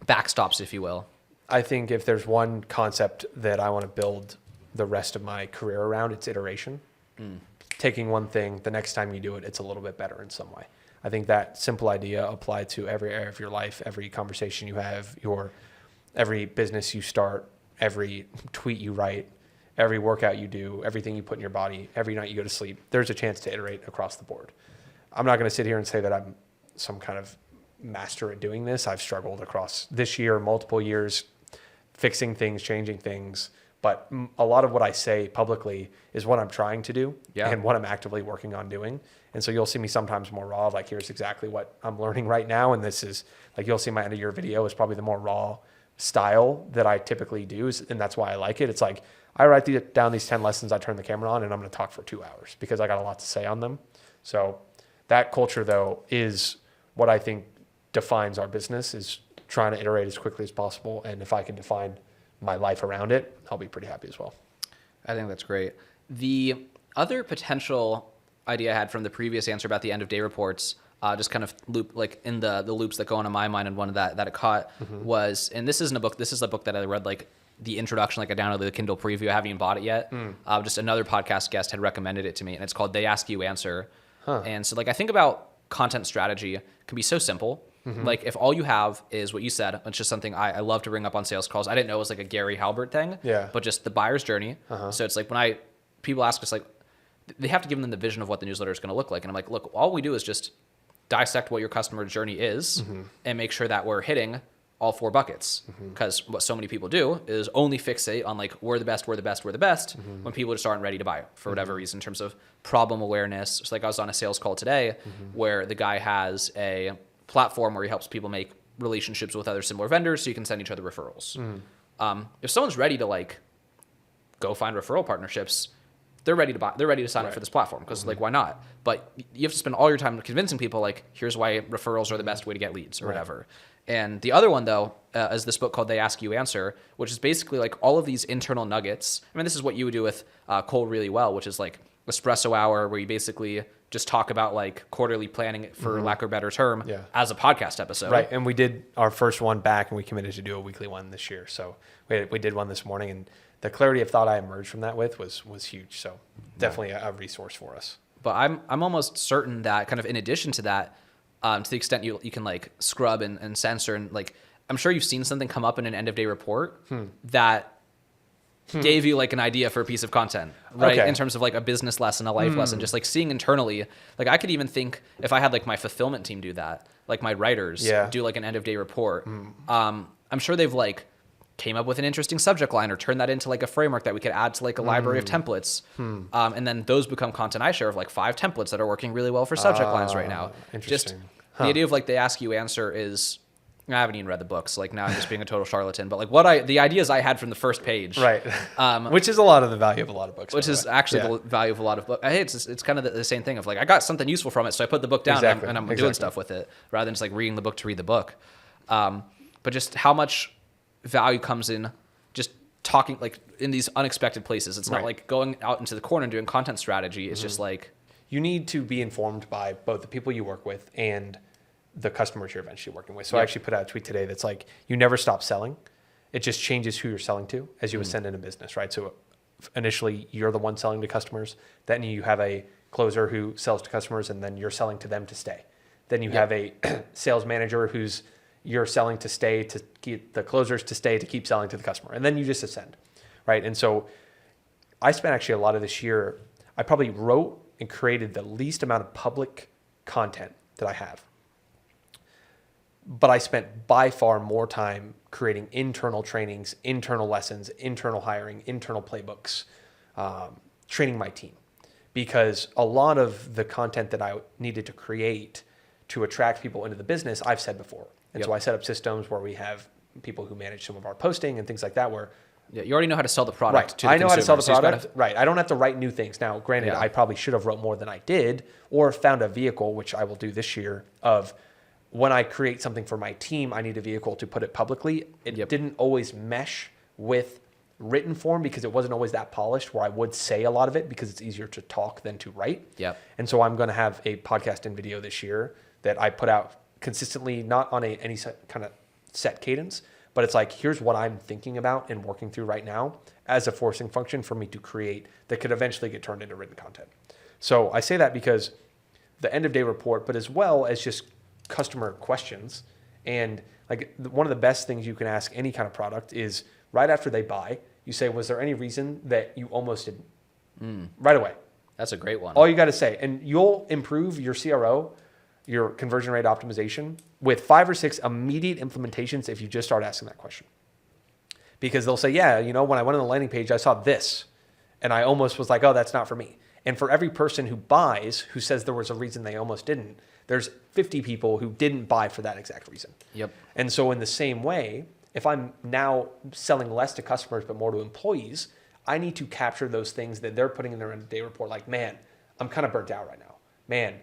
backstops, if you will.
I think if there's one concept that I want to build the rest of my career around, it's iteration. Taking one thing, the next time you do it, it's a little bit better in some way. I think that simple idea applied to every area of your life, every conversation you have, every business you start, every tweet you write, every workout you do, everything you put in your body, every night you go to sleep, there's a chance to iterate across the board. I'm not going to sit here and say that I'm some kind of master at doing this. I've struggled across this year, multiple years, fixing things, changing things. But a lot of what I say publicly is what I'm trying to do and what I'm actively working on doing. And so you'll see me sometimes more raw, like here's exactly what I'm learning right now. And this is like, you'll see my end of year video is probably the more raw style that I typically do. And that's why I like it. It's like, I write down these 10 lessons, I turn the camera on and I'm going to talk for 2 hours because I got a lot to say on them. So that culture though is what I think defines our business, is trying to iterate as quickly as possible. And if I can define my life around it, I'll be pretty happy as well.
I think that's great. The other potential idea I had from the previous answer about the end of day reports, just kind of loop like in the loops that go on in my mind, and one of that it caught was, and this isn't a book, this is a book that I read like the introduction, like I downloaded the Kindle preview, I haven't even bought it yet. Just another podcast guest had recommended it to me, and it's called They Ask You Answer. And so like I think about content strategy can be so simple. Like if all you have is what you said, it's just something I love to bring up on sales calls. I didn't know it was like a Gary Halbert thing, but just the buyer's journey. So it's like when people ask us, like they have to give them the vision of what the newsletter is going to look like. And I'm like, look, all we do is just dissect what your customer journey is and make sure that we're hitting all 4 buckets. Because what so many people do is only fixate on like, we're the best when people just aren't ready to buy for whatever reason in terms of problem awareness. So like I was on a sales call today where the guy has a platform where he helps people make relationships with other similar vendors so you can send each other referrals. If someone's ready to like go find referral partnerships, they're ready to sign up for this platform because like, why not? But you have to spend all your time convincing people like, here's why referrals are the best way to get leads or whatever. And the other one though, is this book called They Ask You Answer, which is basically like all of these internal nuggets. I mean, this is what you would do with Cole really well, which is like, espresso hour where you basically just talk about like quarterly planning, for lack of a better term, as a podcast episode.
Right. And we did our first one back, and we committed to do a weekly one this year. So we did one this morning, and the clarity of thought I emerged from that with was huge. So definitely a resource for us.
But I'm almost certain that kind of in addition to that, to the extent you can like scrub and censor, and like, I'm sure you've seen something come up in an end of day report that gave you like an idea for a piece of content, right?
Okay.
In terms of like a business lesson, a life lesson, just like seeing internally. Like I could even think if I had like my fulfillment team do that, like my writers do like an end of day report. I'm sure they've like came up with an interesting subject line or turned that into like a framework that we could add to like a library of templates. And then those become content I share of like 5 templates that are working really well for subject lines right now.
Interesting.
Just the idea of like they ask you answer is, I haven't even read the books. Like now I'm just being a total charlatan. But like the ideas I had from the first page,
Right. Which is a lot of the value of a lot of books.
Which is actually the value of a lot of books. Hey, it's kind of the same thing of like I got something useful from it, so I put the book down and I'm doing stuff with it rather than just like reading the book to read the book. But just how much value comes in just talking like in these unexpected places. It's not like going out into the corner and doing content strategy. It's just like
you need to be informed by both the people you work with and the customers you're eventually working with. So I actually put out a tweet today that's like, you never stop selling. It just changes who you're selling to as you ascend in a business, right? So initially you're the one selling to customers. Then you have a closer who sells to customers, and then you're selling to them to stay. Then you have a sales manager you're selling to stay, to keep the closers to stay, to keep selling to the customer. And then you just ascend, right? And so I spent actually a lot of this year, I probably wrote and created the least amount of public content that I have. But I spent by far more time creating internal trainings, internal lessons, internal hiring, internal playbooks, training my team. Because a lot of the content that I needed to create to attract people into the business, I've said before. And so I set up systems where we have people who manage some of our posting and things like that where
you already know how to sell the product to the
I know how to sell the
consumer,
product. Right. I don't have to write new things. Now, granted, I probably should have wrote more than I did, or found a vehicle, which I will do this year, of when I create something for my team, I need a vehicle to put it publicly. It didn't always mesh with written form because it wasn't always that polished, where I would say a lot of it because it's easier to talk than to write. And so I'm going to have a podcast and video this year that I put out consistently, not on any kind of set cadence, but it's like, here's what I'm thinking about and working through right now as a forcing function for me to create that could eventually get turned into written content. So I say that because the end of day report, but as well as just customer questions. And like one of the best things you can ask any kind of product is right after they buy, you say, was there any reason that you almost didn't? Right away.
That's a great one.
All you got to say, and you'll improve your CRO, your conversion rate optimization, with 5 or 6 immediate implementations if you just start asking that question. Because they'll say, yeah, when I went on the landing page, I saw this, and I almost was like, oh, that's not for me. And for every person who buys, who says there was a reason they almost didn't, there's 50 people who didn't buy for that exact reason. And so in the same way, if I'm now selling less to customers but more to employees, I need to capture those things that they're putting in their end of day report. Like, man, I'm kind of burnt out right now. Man,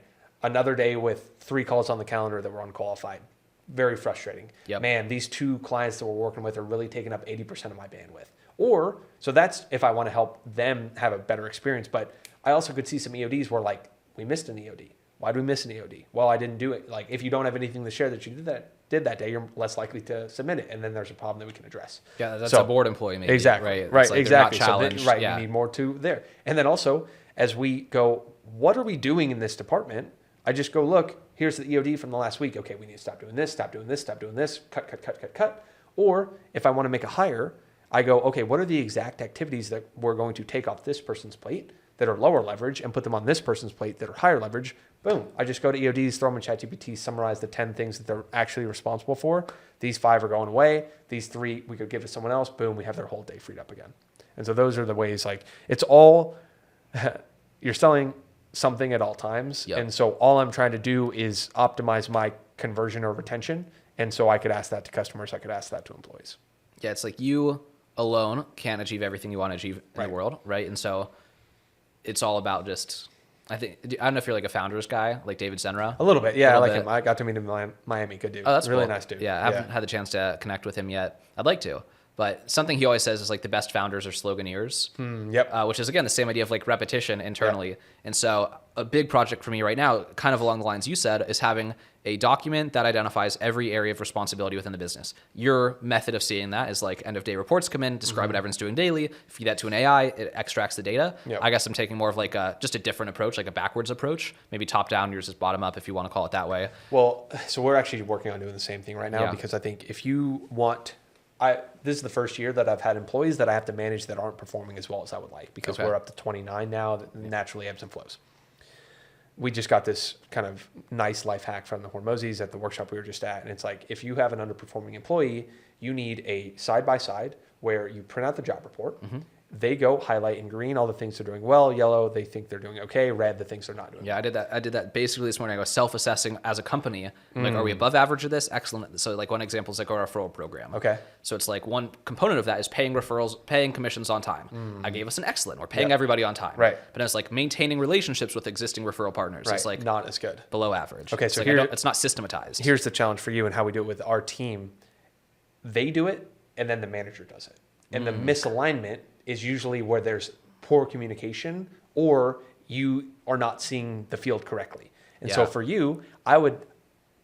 another day with 3 calls on the calendar that were unqualified. Very frustrating. Man, these 2 clients that we're working with are really taking up 80% of my bandwidth. Or, so that's if I want to help them have a better experience. But I also could see some EODs where like, we missed an EOD. Why do we miss an EOD? Well, I didn't do it. Like, if you don't have anything to share that you did that day, you're less likely to submit it. And then there's a problem that we can address.
That's a board employee maybe.
Exactly.
Right.
Right.
Like
Exactly.
They're not challenged.
So we need more to there. And then also, as we go, what are we doing in this department? I just go, look, here's the EOD from the last week. Okay, we need to stop doing this, stop doing this, stop doing this, cut. Or if I want to make a hire, I go, okay, what are the exact activities that we're going to take off this person's plate that are lower leverage and put them on this person's plate that are higher leverage? Boom. I just go to EODs, throw them in ChatGPT, summarize the 10 things that they're actually responsible for. These 5 are going away. These 3 we could give to someone else. Boom, we have their whole day freed up again. And so those are the ways, like, it's all, you're selling something at all times. And so all I'm trying to do is optimize my conversion or retention. And so I could ask that to customers. I could ask that to employees.
Yeah, it's like you alone can't achieve everything you want to achieve in the world, right? And so it's all about just, I don't know if you're like a founders guy, like David Senra.
A little bit, yeah. I like him. I got to meet him in Miami. Good dude.
Oh, that's
really
cool.
Nice dude.
Yeah, I haven't had the chance to connect with him yet. I'd like to. But something he always says is like the best founders are sloganeers,
Yep.
which is again the same idea of like repetition internally. And so a big project for me right now, kind of along the lines you said, is having a document that identifies every area of responsibility within the business. Your method of seeing that is like end of day reports come in, describe what everyone's doing daily, feed that to an AI, it extracts the data.
Yep.
I guess I'm taking more of like just a different approach, like a backwards approach, maybe top down, yours is bottom up if you want to call it that way.
Well, so we're actually working on doing the same thing right now because I think if you want, this is the first year that I've had employees that I have to manage that aren't performing as well as I would like because we're up to 29 now, that naturally ebbs and flows. We just got this kind of nice life hack from the Hormozis at the workshop we were just at. And it's like, if you have an underperforming employee, you need a side-by-side where you print out the job report. They go highlight in green all the things they're doing well, yellow, they think they're doing okay, red, the things they're not doing.
Yeah, I did that basically this morning. I was self-assessing as a company. Like, are we above average of this? Excellent. So like one example is like our referral program.
Okay.
So it's like one component of that is paying referrals, paying commissions on time. I gave us an excellent. We're paying everybody on time.
Right.
But it's like maintaining relationships with existing referral partners.
Right.
It's like
Not as good.
below average.
Okay,
It's
so
like it's not systematized.
Here's the challenge for you and how we do it with our team. They do it, and then the manager does it. And the misalignment is usually where there's poor communication or you are not seeing the field correctly. And so for you, I would,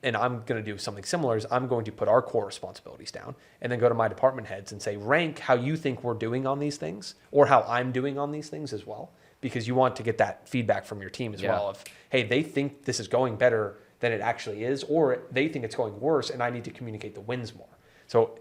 and I'm going to do something similar, is I'm going to put our core responsibilities down and then go to my department heads and say, rank how you think we're doing on these things or how I'm doing on these things as well. Because you want to get that feedback from your team as well of, hey, they think this is going better than it actually is, or they think it's going worse and I need to communicate the wins more. So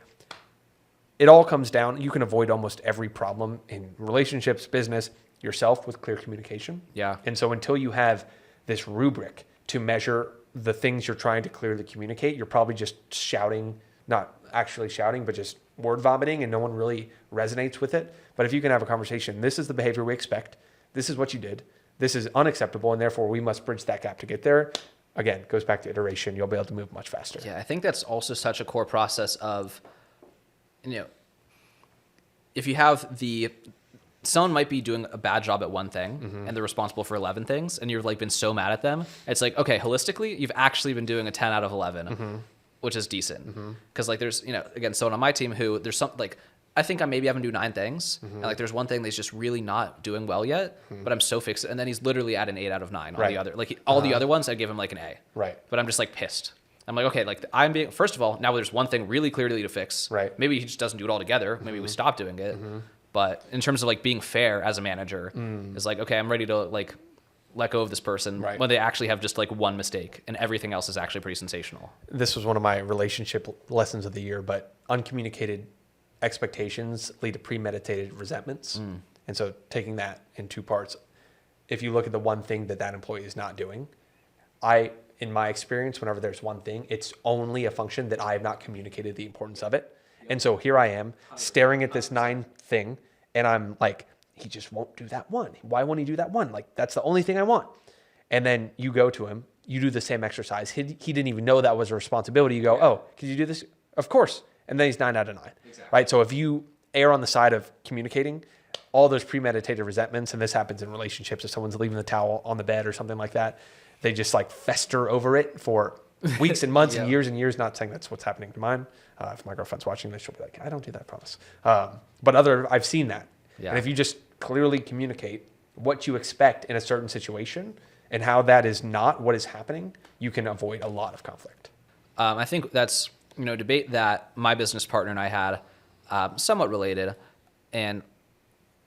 it all comes down, you can avoid almost every problem in relationships, business, yourself with clear communication.
Yeah.
And so until you have this rubric to measure the things you're trying to clearly communicate, you're probably just shouting, not actually shouting, but just word vomiting, and no one really resonates with it. But if you can have a conversation, this is the behavior we expect, this is what you did, this is unacceptable, and therefore we must bridge that gap to get there. Again, goes back to iteration, you'll be able to move much faster.
Yeah, I think that's also such a core process of, if you have someone might be doing a bad job at one thing and they're responsible for 11 things and you've like been so mad at them. It's like, okay, holistically, you've actually been doing a 10 out of 11, which is decent. Cause like there's, again, someone on my team who there's something like, I think I maybe have him do 9 things. And like, there's one thing that's just really not doing well yet, but I'm so fixed. And then he's literally at an 8 out of 9 on the other, like all the other ones, I'd give him like an A.
Right.
But I'm just like pissed. I'm like, okay, like I'm being, first of all, now there's one thing really clearly to fix.
Right.
Maybe he just doesn't do it all together. Maybe we stop doing it. But in terms of like being fair as a manager, is like, okay, I'm ready to like let go of this person when they actually have just like one mistake and everything else is actually pretty sensational.
This was one of my relationship lessons of the year, but uncommunicated expectations lead to premeditated resentments. And so taking that in 2 parts, if you look at the one thing that employee is not doing, in my experience, whenever there's one thing, it's only a function that I have not communicated the importance of it. And so here I am staring at this 9 thing and I'm like, he just won't do that one. Why won't he do that one? Like, that's the only thing I want. And then you go to him, you do the same exercise. He didn't even know that was a responsibility. You go, oh, could you do this? Of course. And then he's 9 out of 9, right? So if you err on the side of communicating, all those premeditated resentments, and this happens in relationships, if someone's leaving the towel on the bed or something like that, they just like fester over it for weeks and months and years, not saying that's what's happening to mine. If my girlfriend's watching this, she'll be like, I don't do that, promise. But I've seen that. Yeah. And if you just clearly communicate what you expect in a certain situation and how that is not what is happening, you can avoid a lot of conflict.
I think that's, debate that my business partner and I had, somewhat related, and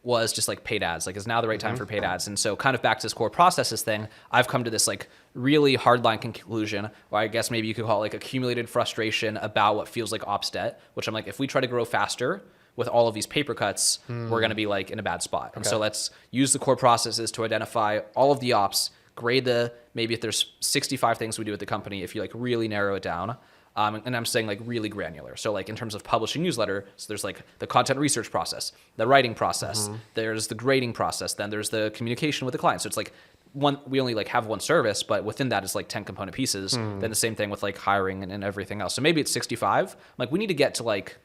was just like paid ads, like is now the right time for paid ads. And so kind of back to this core processes thing, I've come to this like really hardline conclusion, or I guess maybe you could call it like accumulated frustration about what feels like ops debt, which I'm like, if we try to grow faster with all of these paper cuts, we're going to be like in a bad spot. And so let's use the core processes to identify all of the ops, grade maybe if there's 65 things we do at the company, if you like really narrow it down. And I'm saying like really granular. So like in terms of publishing newsletter, so there's like the content research process, the writing process, there's the grading process, then there's the communication with the client. So it's like we only like have one service, but within that is like 10 component pieces. Then the same thing with like hiring and everything else. So maybe it's 65. Like we need to get to like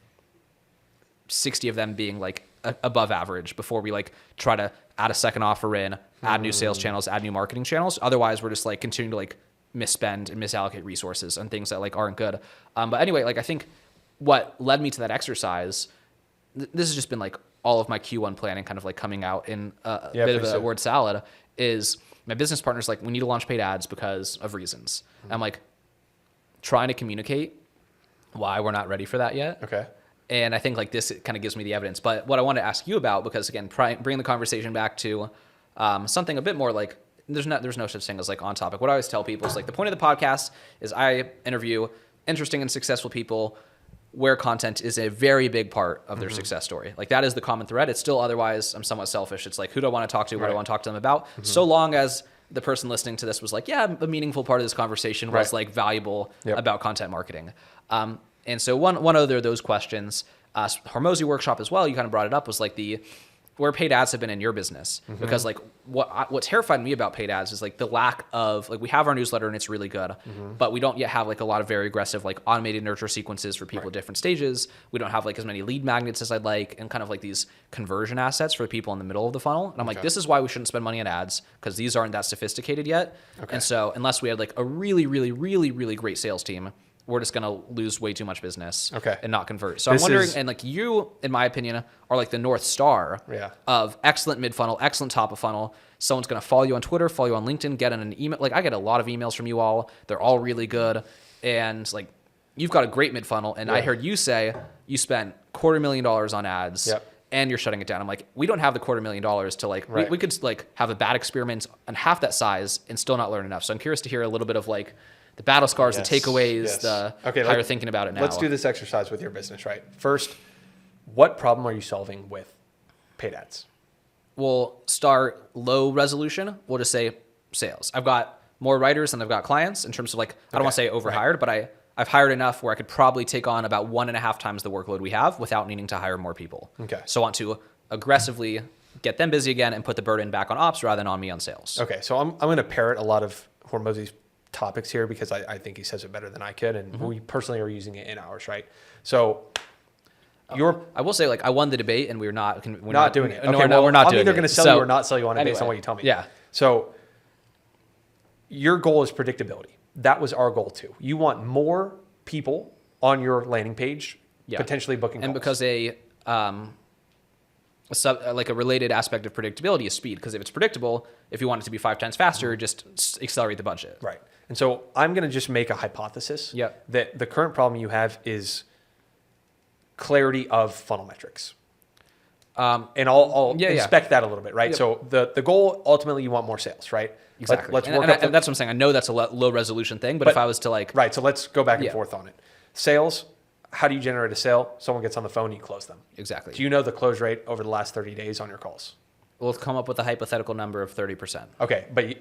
60 of them being like above average before we like try to add a second offer in, add new sales channels, add new marketing channels. Otherwise we're just like continuing to like misspend and misallocate resources on things that like aren't good. But anyway, like I think what led me to that exercise this has just been like all of my Q1 planning kind of like coming out in a
Yeah,
bit of
please
a
do.
word salad, is my business partner's like, we need to launch paid ads because of reasons. I'm like trying to communicate why we're not ready for that yet.
Okay.
And I think like this kind of gives me the evidence. But what I want to ask you about, because again, bring the conversation back to something a bit more like, there's no such thing as like on topic. What I always tell people is like, the point of the podcast is I interview interesting and successful people where content is a very big part of their success story. Like that is the common thread. It's still, otherwise I'm somewhat selfish. It's like, who do I want to talk to? What do I want to talk to them about? So long as the person listening to this was like, yeah, a meaningful part of this conversation was like valuable about content marketing. And so one other of those questions, Hormozi workshop as well, you kind of brought it up, was like where paid ads have been in your business. Because like what terrified me about paid ads is like the lack of, like we have our newsletter and it's really good, but we don't yet have like a lot of very aggressive like automated nurture sequences for people at different stages. We don't have like as many lead magnets as I'd like, and kind of like these conversion assets for the people in the middle of the funnel. And I'm like, this is why we shouldn't spend money on ads, because these aren't that sophisticated yet. And so unless we had like a really, really, really, really great sales team, we're just going to lose way too much business and not convert. So I'm wondering, and like you, in my opinion, are like the North Star of excellent mid-funnel, excellent top of funnel. Someone's going to follow you on Twitter, follow you on LinkedIn, get in an email. Like I get a lot of emails from you all. They're all really good. And like, you've got a great mid-funnel. And I heard you say you spent $250,000 on ads and you're shutting it down. I'm like, we don't have the $250,000 to like, we could like have a bad experiment on half that size and still not learn enough. So I'm curious to hear a little bit of like, the battle scars, the takeaways, how you're thinking about it now.
Let's do this exercise with your business, right? First, what problem are you solving with paid ads?
We'll start low resolution. We'll just say sales. I've got more writers than I've got clients in terms of like, I don't want to say overhired, but I've hired enough where I could probably take on about 1.5 times the workload we have without needing to hire more people. So I want to aggressively get them busy again and put the burden back on ops rather than on me on sales.
Okay. So I'm going to parrot a lot of Hormozi's topics here because I think he says it better than I could, and we personally are using it in ours, right? So
I will say, like, I won the debate and we're not doing it.
Okay,
we're not
I'm
doing
either
it.
going to sell you or not sell you on it based on what you tell me.
Yeah.
So your goal is predictability. That was our goal too. You want more people on your landing page, potentially booking
and
calls.
Because like a related aspect of predictability is speed. Because if it's predictable, if you want it to be 5 times faster, just accelerate the budget.
Right. And so I'm going to just make a hypothesis that the current problem you have is clarity of funnel metrics. And I'll inspect that a little bit, right? So the goal, ultimately, you want more sales, right?
Exactly.
Let's
work and that's what I'm saying. I know that's a low resolution thing, but if I was to like...
Right, so let's go back and forth on it. Sales, how do you generate a sale? Someone gets on the phone, you close them.
Exactly.
Do you know the close rate over the last 30 days on your calls?
We'll come up with a hypothetical number of 30%.
Okay, but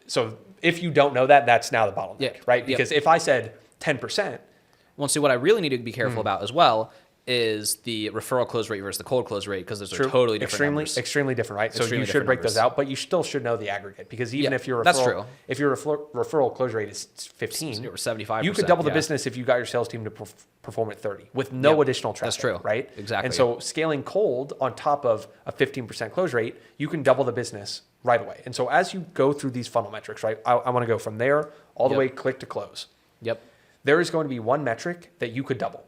so if you don't know that, that's now the bottleneck, right? Because if I said 10%...
Well, see, what I really need to be careful about as well is the referral close rate versus the cold close rate, because those are totally different numbers.
Extremely different, right? So you should break those out, but you still should know the aggregate, because even if your referral close rate is 15,
or 75%,
you could double the business if you got your sales team to perform at 30 with no additional traffic.
That's true,
right?
Exactly.
And so scaling cold on top of a 15% close rate, you can double the business right away. And so as you go through these funnel metrics, right, I want to go from there all the way click to close. There is going to be one metric that you could double.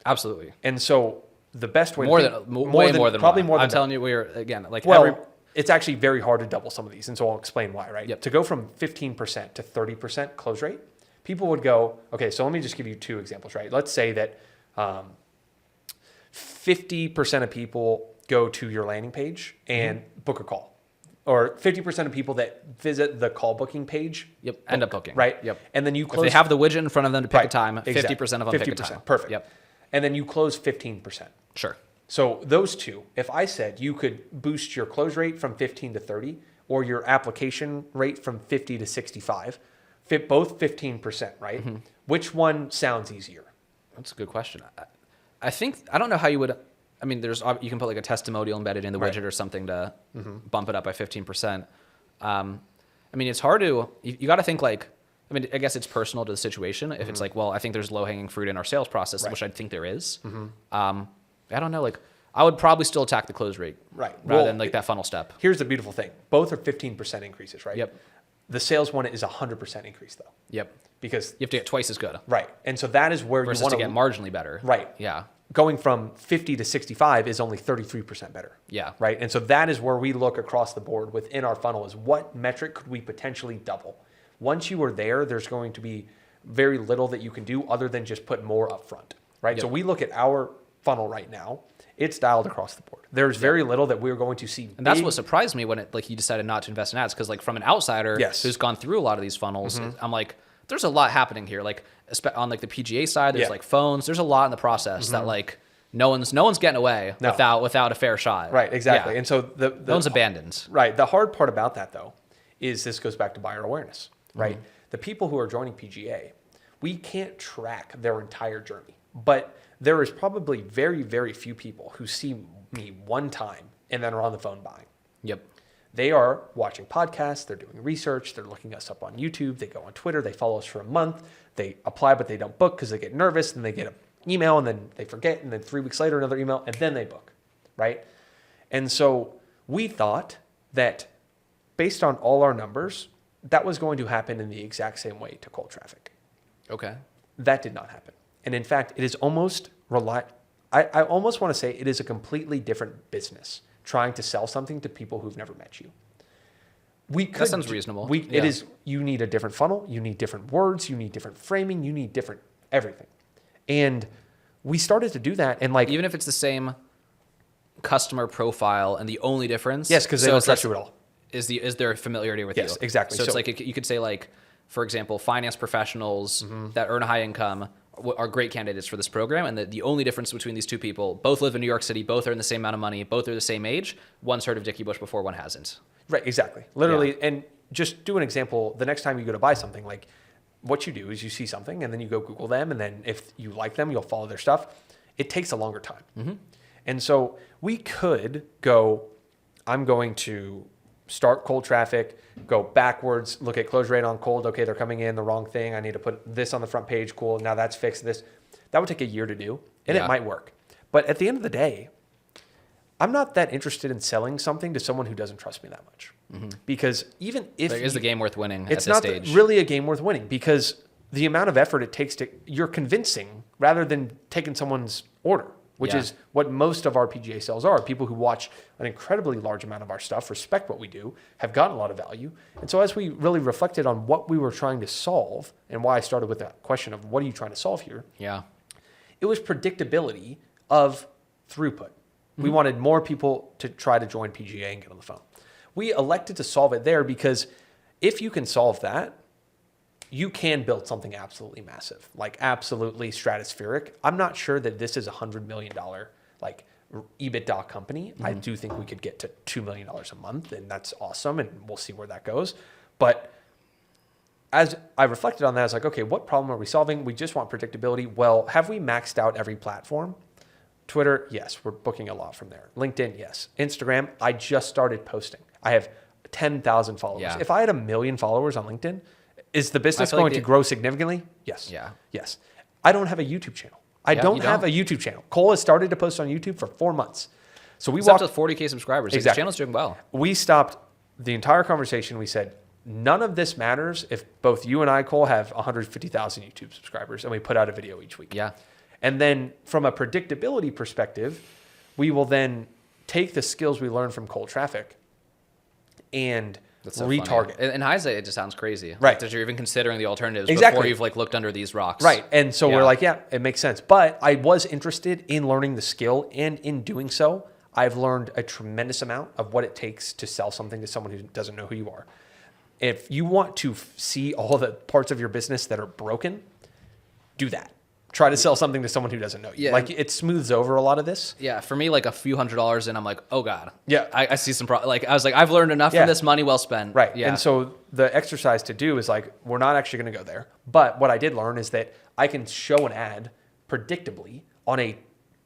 Absolutely.
And so the best way
more than
probably
one.
more than
I'm telling you, we're again like
it's actually very hard to double some of these, and so I'll explain why. Right, to go from 15% to 30% close rate, people would go, okay. So let me just give you 2 examples. Right, let's say that 50% of people go to your landing page and book a call, or 50% of people that visit the call booking page
end up booking.
Right. And then you close.
If they have the widget in front of them to pick a time, 50% of them pick a time.
Perfect. And then you close 15%.
Sure.
So those 2, if I said you could boost your close rate from 15 to 30 or your application rate from 50 to 65, both 15%, right? Which one sounds easier?
That's a good question. I think, I don't know how you would, I mean, you can put like a testimonial embedded in the widget or something to bump it up by 15%. I mean, it's hard to, you got to think like, I mean, I guess it's personal to the situation. If it's like, well, I think there's low-hanging fruit in our sales process, which I think there is. I don't know. Like, I would probably still attack the close rate, rather than like that funnel step.
Here's the beautiful thing: both are 15% increases, right? The sales one is 100% increase, though. Because
you have to get twice as good.
Right, and so that is where
versus
you want
to get marginally better.
Right.
Yeah.
going from 50 to 65 is only 33% better.
Yeah.
Right. And so that is where we look across the board within our funnel is what metric could we potentially double? Once you are there, there's going to be very little that you can do other than just put more up front. Right.
Yep.
So we look at our funnel right now. It's dialed across the board. There's very little that we're going to see.
And that's what surprised me when you decided not to invest in ads. Because from an outsider who's gone through a lot of these funnels, I'm like, there's a lot happening here. On the PGA side, there's phones. There's a lot in the process that no one's getting away without a fair shot.
Right, exactly.
Yeah.
And so no
one's abandoned.
Right. The hard part about that though is this goes back to buyer awareness. Right. The people who are joining PGA, we can't track their entire journey, but there is probably very, very few people who see me one time and then are on the phone buying.
Yep.
They are watching podcasts, they're doing research, they're looking us up on YouTube, they go on Twitter, they follow us for a month, they apply but they don't book because they get nervous, and they get an email and then they forget, and then 3 weeks later another email, and then they book, right? And so we thought that based on all our numbers, that was going to happen in the exact same way to cold traffic.
Okay.
That did not happen. And in fact, it is almost I almost want to say it is a completely different business trying to sell something to people who've never met you.
That sounds reasonable.
It is, you need a different funnel, you need different words, you need different framing, you need different everything. And we started to do that, and
even if it's the same customer profile and the only difference.
Yes, because they don't trust you at all.
Is their familiarity with you.
Yes, exactly.
So it's you could say for example, finance professionals that earn a high income are great candidates for this program, and the only difference between these two people, both live in New York City, both earn the same amount of money, both are the same age, one's heard of Dickie Bush before, one hasn't.
Right, exactly. Literally, and just do an example, the next time you go to buy something, what you do is you see something, and then you go Google them, and then if you like them, you'll follow their stuff. It takes a longer time. And so we could go, I'm going to start cold traffic, go backwards, look at close rate on cold. Okay, they're coming in the wrong thing. I need to put this on the front page. Cool. Now that's fixed. That would take a year to do, and it might work. But at the end of the day, I'm not that interested in selling something to someone who doesn't trust me that much. Because even if
is the game worth winning
it's
at this stage?
It's not really a game worth winning, because the amount of effort it takes you're convincing rather than taking someone's order, which is what most of our PGA sales are. People who watch an incredibly large amount of our stuff, respect what we do, have gotten a lot of value. And so as we really reflected on what we were trying to solve, and why I started with that question of what are you trying to solve here?
Yeah.
It was predictability of throughput. We wanted more people to try to join PGA and get on the phone. We elected to solve it there because if you can solve that, you can build something absolutely massive, absolutely stratospheric. I'm not sure that this is $100 million EBITDA company. I do think we could get to $2 million a month, and that's awesome, and we'll see where that goes. But as I reflected on that, I was like, okay, what problem are we solving? We just want predictability. Well, have we maxed out every platform? Twitter, yes, we're booking a lot from there. LinkedIn, yes. Instagram, I just started posting. I have 10,000 followers.
Yeah.
If I had 1 million followers on LinkedIn, is the business going to grow significantly? Yes.
Yeah.
Yes. I don't have a YouTube channel. I don't have a YouTube channel. Cole has started to post on YouTube for 4 months. So we walked
up to 40K subscribers.
Exactly.
The channel's doing well.
We stopped the entire conversation. We said, none of this matters if both you and I, Cole, have 150,000 YouTube subscribers and we put out a video each week.
Yeah.
And then from a predictability perspective, we will then take the skills we learned from cold traffic and retarget.
In hindsight, it just sounds crazy.
Right.
That you're even considering the alternatives
Exactly.
before you've looked under these rocks.
Right. And so we're like, yeah, it makes sense. But I was interested in learning the skill, and in doing so, I've learned a tremendous amount of what it takes to sell something to someone who doesn't know who you are. If you want to see all the parts of your business that are broken, do that. Try to sell something to someone who doesn't know you.
Yeah.
It smooths over a lot of this.
Yeah, for me, a few $100s in, I'm like, oh God.
Yeah.
I see some, I was like, I've learned enough from this, money well spent.
Right.
Yeah.
And so the exercise to do is we're not actually going to go there. But what I did learn is that I can show an ad predictably on a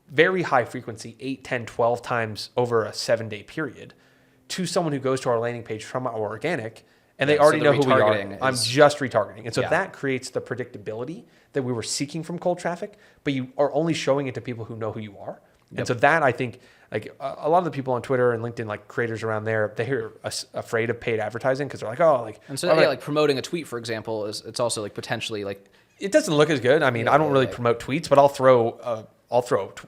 very high frequency, 8, 10, 12 times over a 7-day period to someone who goes to our landing page from our organic, and they already know who we are. I'm just retargeting. And so that creates the predictability that we were seeking from cold traffic, but you are only showing it to people who know who you are. And so that, I think, a lot of the people on Twitter and LinkedIn, creators around there, they're afraid of paid advertising because they're
and so promoting a tweet, for example, it's also potentially
it doesn't look as good. I mean, I don't really promote tweets, but I'll throw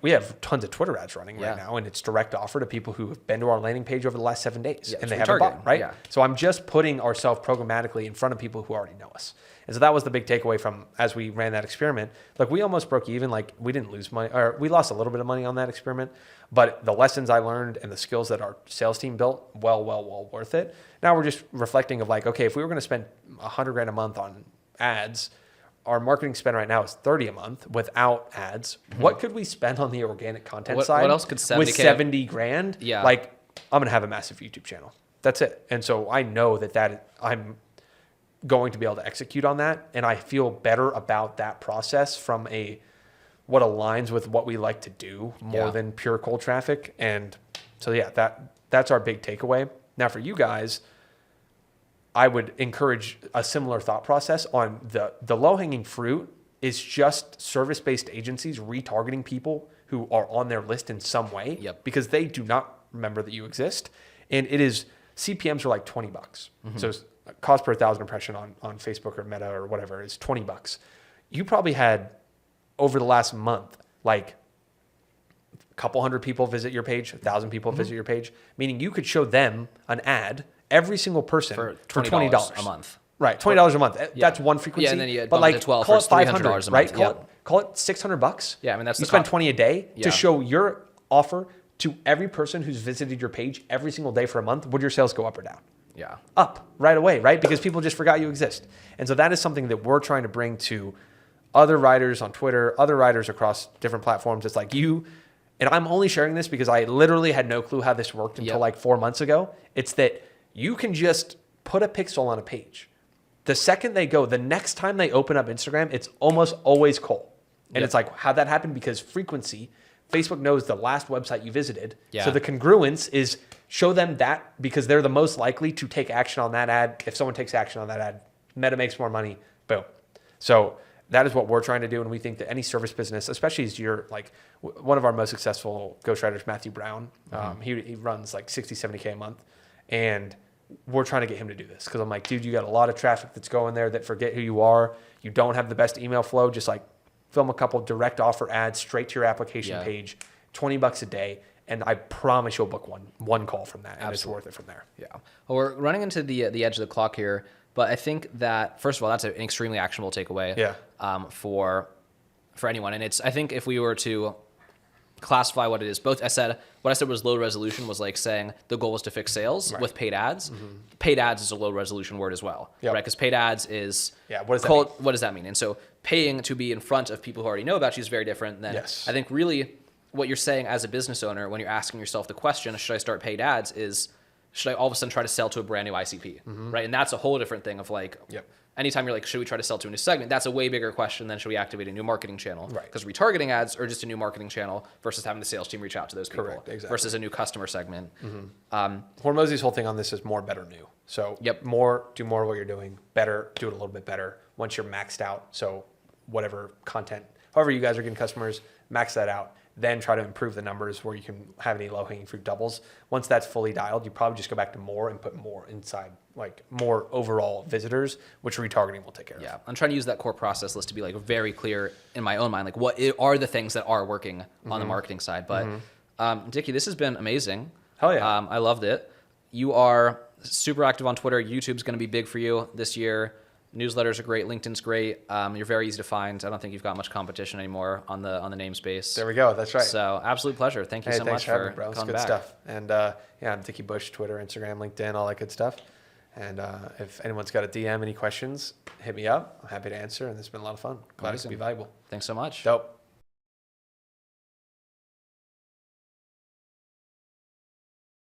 we have tons of Twitter ads running right now, and it's direct offer to people who have been to our landing page over the last 7 days and they haven't bought, right? Yeah. So I'm just putting ourselves programmatically in front of people who already know us. And so that was the big takeaway from as we ran that experiment. Like we almost broke even, like we didn't lose money, or we lost a little bit of money on that experiment, but the lessons I learned and the skills that our sales team built, well worth it. Now we're just reflecting of like, okay, if we were going to spend $100,000 a month on ads, our marketing spend right now is $30 a month without ads. What could we spend on the organic content side?
What else could
with $70,000?
Yeah.
Like I'm going to have a massive YouTube channel. That's it. And so I know that I'm going to be able to execute on that. And I feel better about that process from what aligns with what we like to do more than pure cold traffic. And so, yeah, that's our big takeaway. Now for you guys, I would encourage a similar thought process on the low-hanging fruit is just service-based agencies retargeting people who are on their list in some way because they do not remember that you exist. And it is, CPMs are like $20. So cost per 1,000 impression on Facebook or Meta or whatever is $20. You probably had over the last month, like a couple hundred people visit your page, 1,000 people visit your page, meaning you could show them an ad, every single person for $20
a month.
Right, $20 a month. That's one frequency.
Yeah, and then you
but like,
to 12
call
for
it 500,
$300 a
right?
month.
Call it $600.
Yeah, I mean that's
you spend 20 a day to show your offer to every person who's visited your page every single day for a month. Would your sales go up or down?
Yeah.
Up right away, right? Because people just forgot you exist. And so that is something that we're trying to bring to other writers on Twitter, other writers across different platforms. It's like you, and I'm only sharing this because I literally had no clue how this worked until like 4 months ago. It's that you can just put a pixel on a page. The second they go, the next time they open up Instagram, it's almost always cold. And it's like, how'd that happen? Because frequency, Facebook knows the last website you visited. So the congruence is show them that because they're the most likely to take action on that ad. If someone takes action on that ad, Meta makes more money, boom. So that is what we're trying to do. And we think that any service business, especially as you're like one of our most successful ghostwriters, Matthew Brown, he runs like 60, 70K a month. And we're trying to get him to do this because I'm like, dude, you got a lot of traffic that's going there that forget who you are. You don't have the best email flow. Just like film a couple direct offer ads straight to your application page, $20 a day. And I promise you'll book one call from that. And it's worth it from there.
Yeah. Well, we're running into the edge of the clock here, but I think that first of all, that's an extremely actionable takeaway for anyone. And I think if we were to classify what it is, what I said was low resolution was like saying the goal was to fix sales with paid ads. Paid ads is a low resolution word as well, right? Because paid ads is what does that mean? And so paying to be in front of people who already know about you is very different than I think really what you're saying as a business owner when you're asking yourself the question, should I start paid ads, is should I all of a sudden try to sell to a brand new ICP, right? And that's a whole different thing of like, anytime you're like, should we try to sell to a new segment? That's a way bigger question than should we activate a new marketing channel? Right. Because retargeting ads are just a new marketing channel versus having the sales team reach out to those people versus a new customer segment.
Hormozi's whole thing on this is more, better, new. So do more of what you're doing, better, do it a little bit better once you're maxed out. So whatever content, however you guys are getting customers, max that out. Then try to improve the numbers where you can have any low-hanging fruit doubles. Once that's fully dialed, you probably just go back to more and put more inside, like more overall visitors, which retargeting will take care of.
Yeah, I'm trying to use that core process list to be like very clear in my own mind, like what are the things that are working on the marketing side. But Dickie, this has been amazing.
Hell yeah.
I loved it. You are super active on Twitter. YouTube's going to be big for you this year. Newsletters are great. LinkedIn's great. You're very easy to find. I don't think you've got much competition anymore on the namespace.
There we go. That's right.
So absolute pleasure. Thank you so much for
bro. It's
coming
good
back.
stuff. And I'm Dickie Bush, Twitter, Instagram, LinkedIn, all that good stuff. And if anyone's got a DM, any questions, hit me up. I'm happy to answer. And this has been a lot of fun. Glad to be valuable.
Thanks so much.
Dope.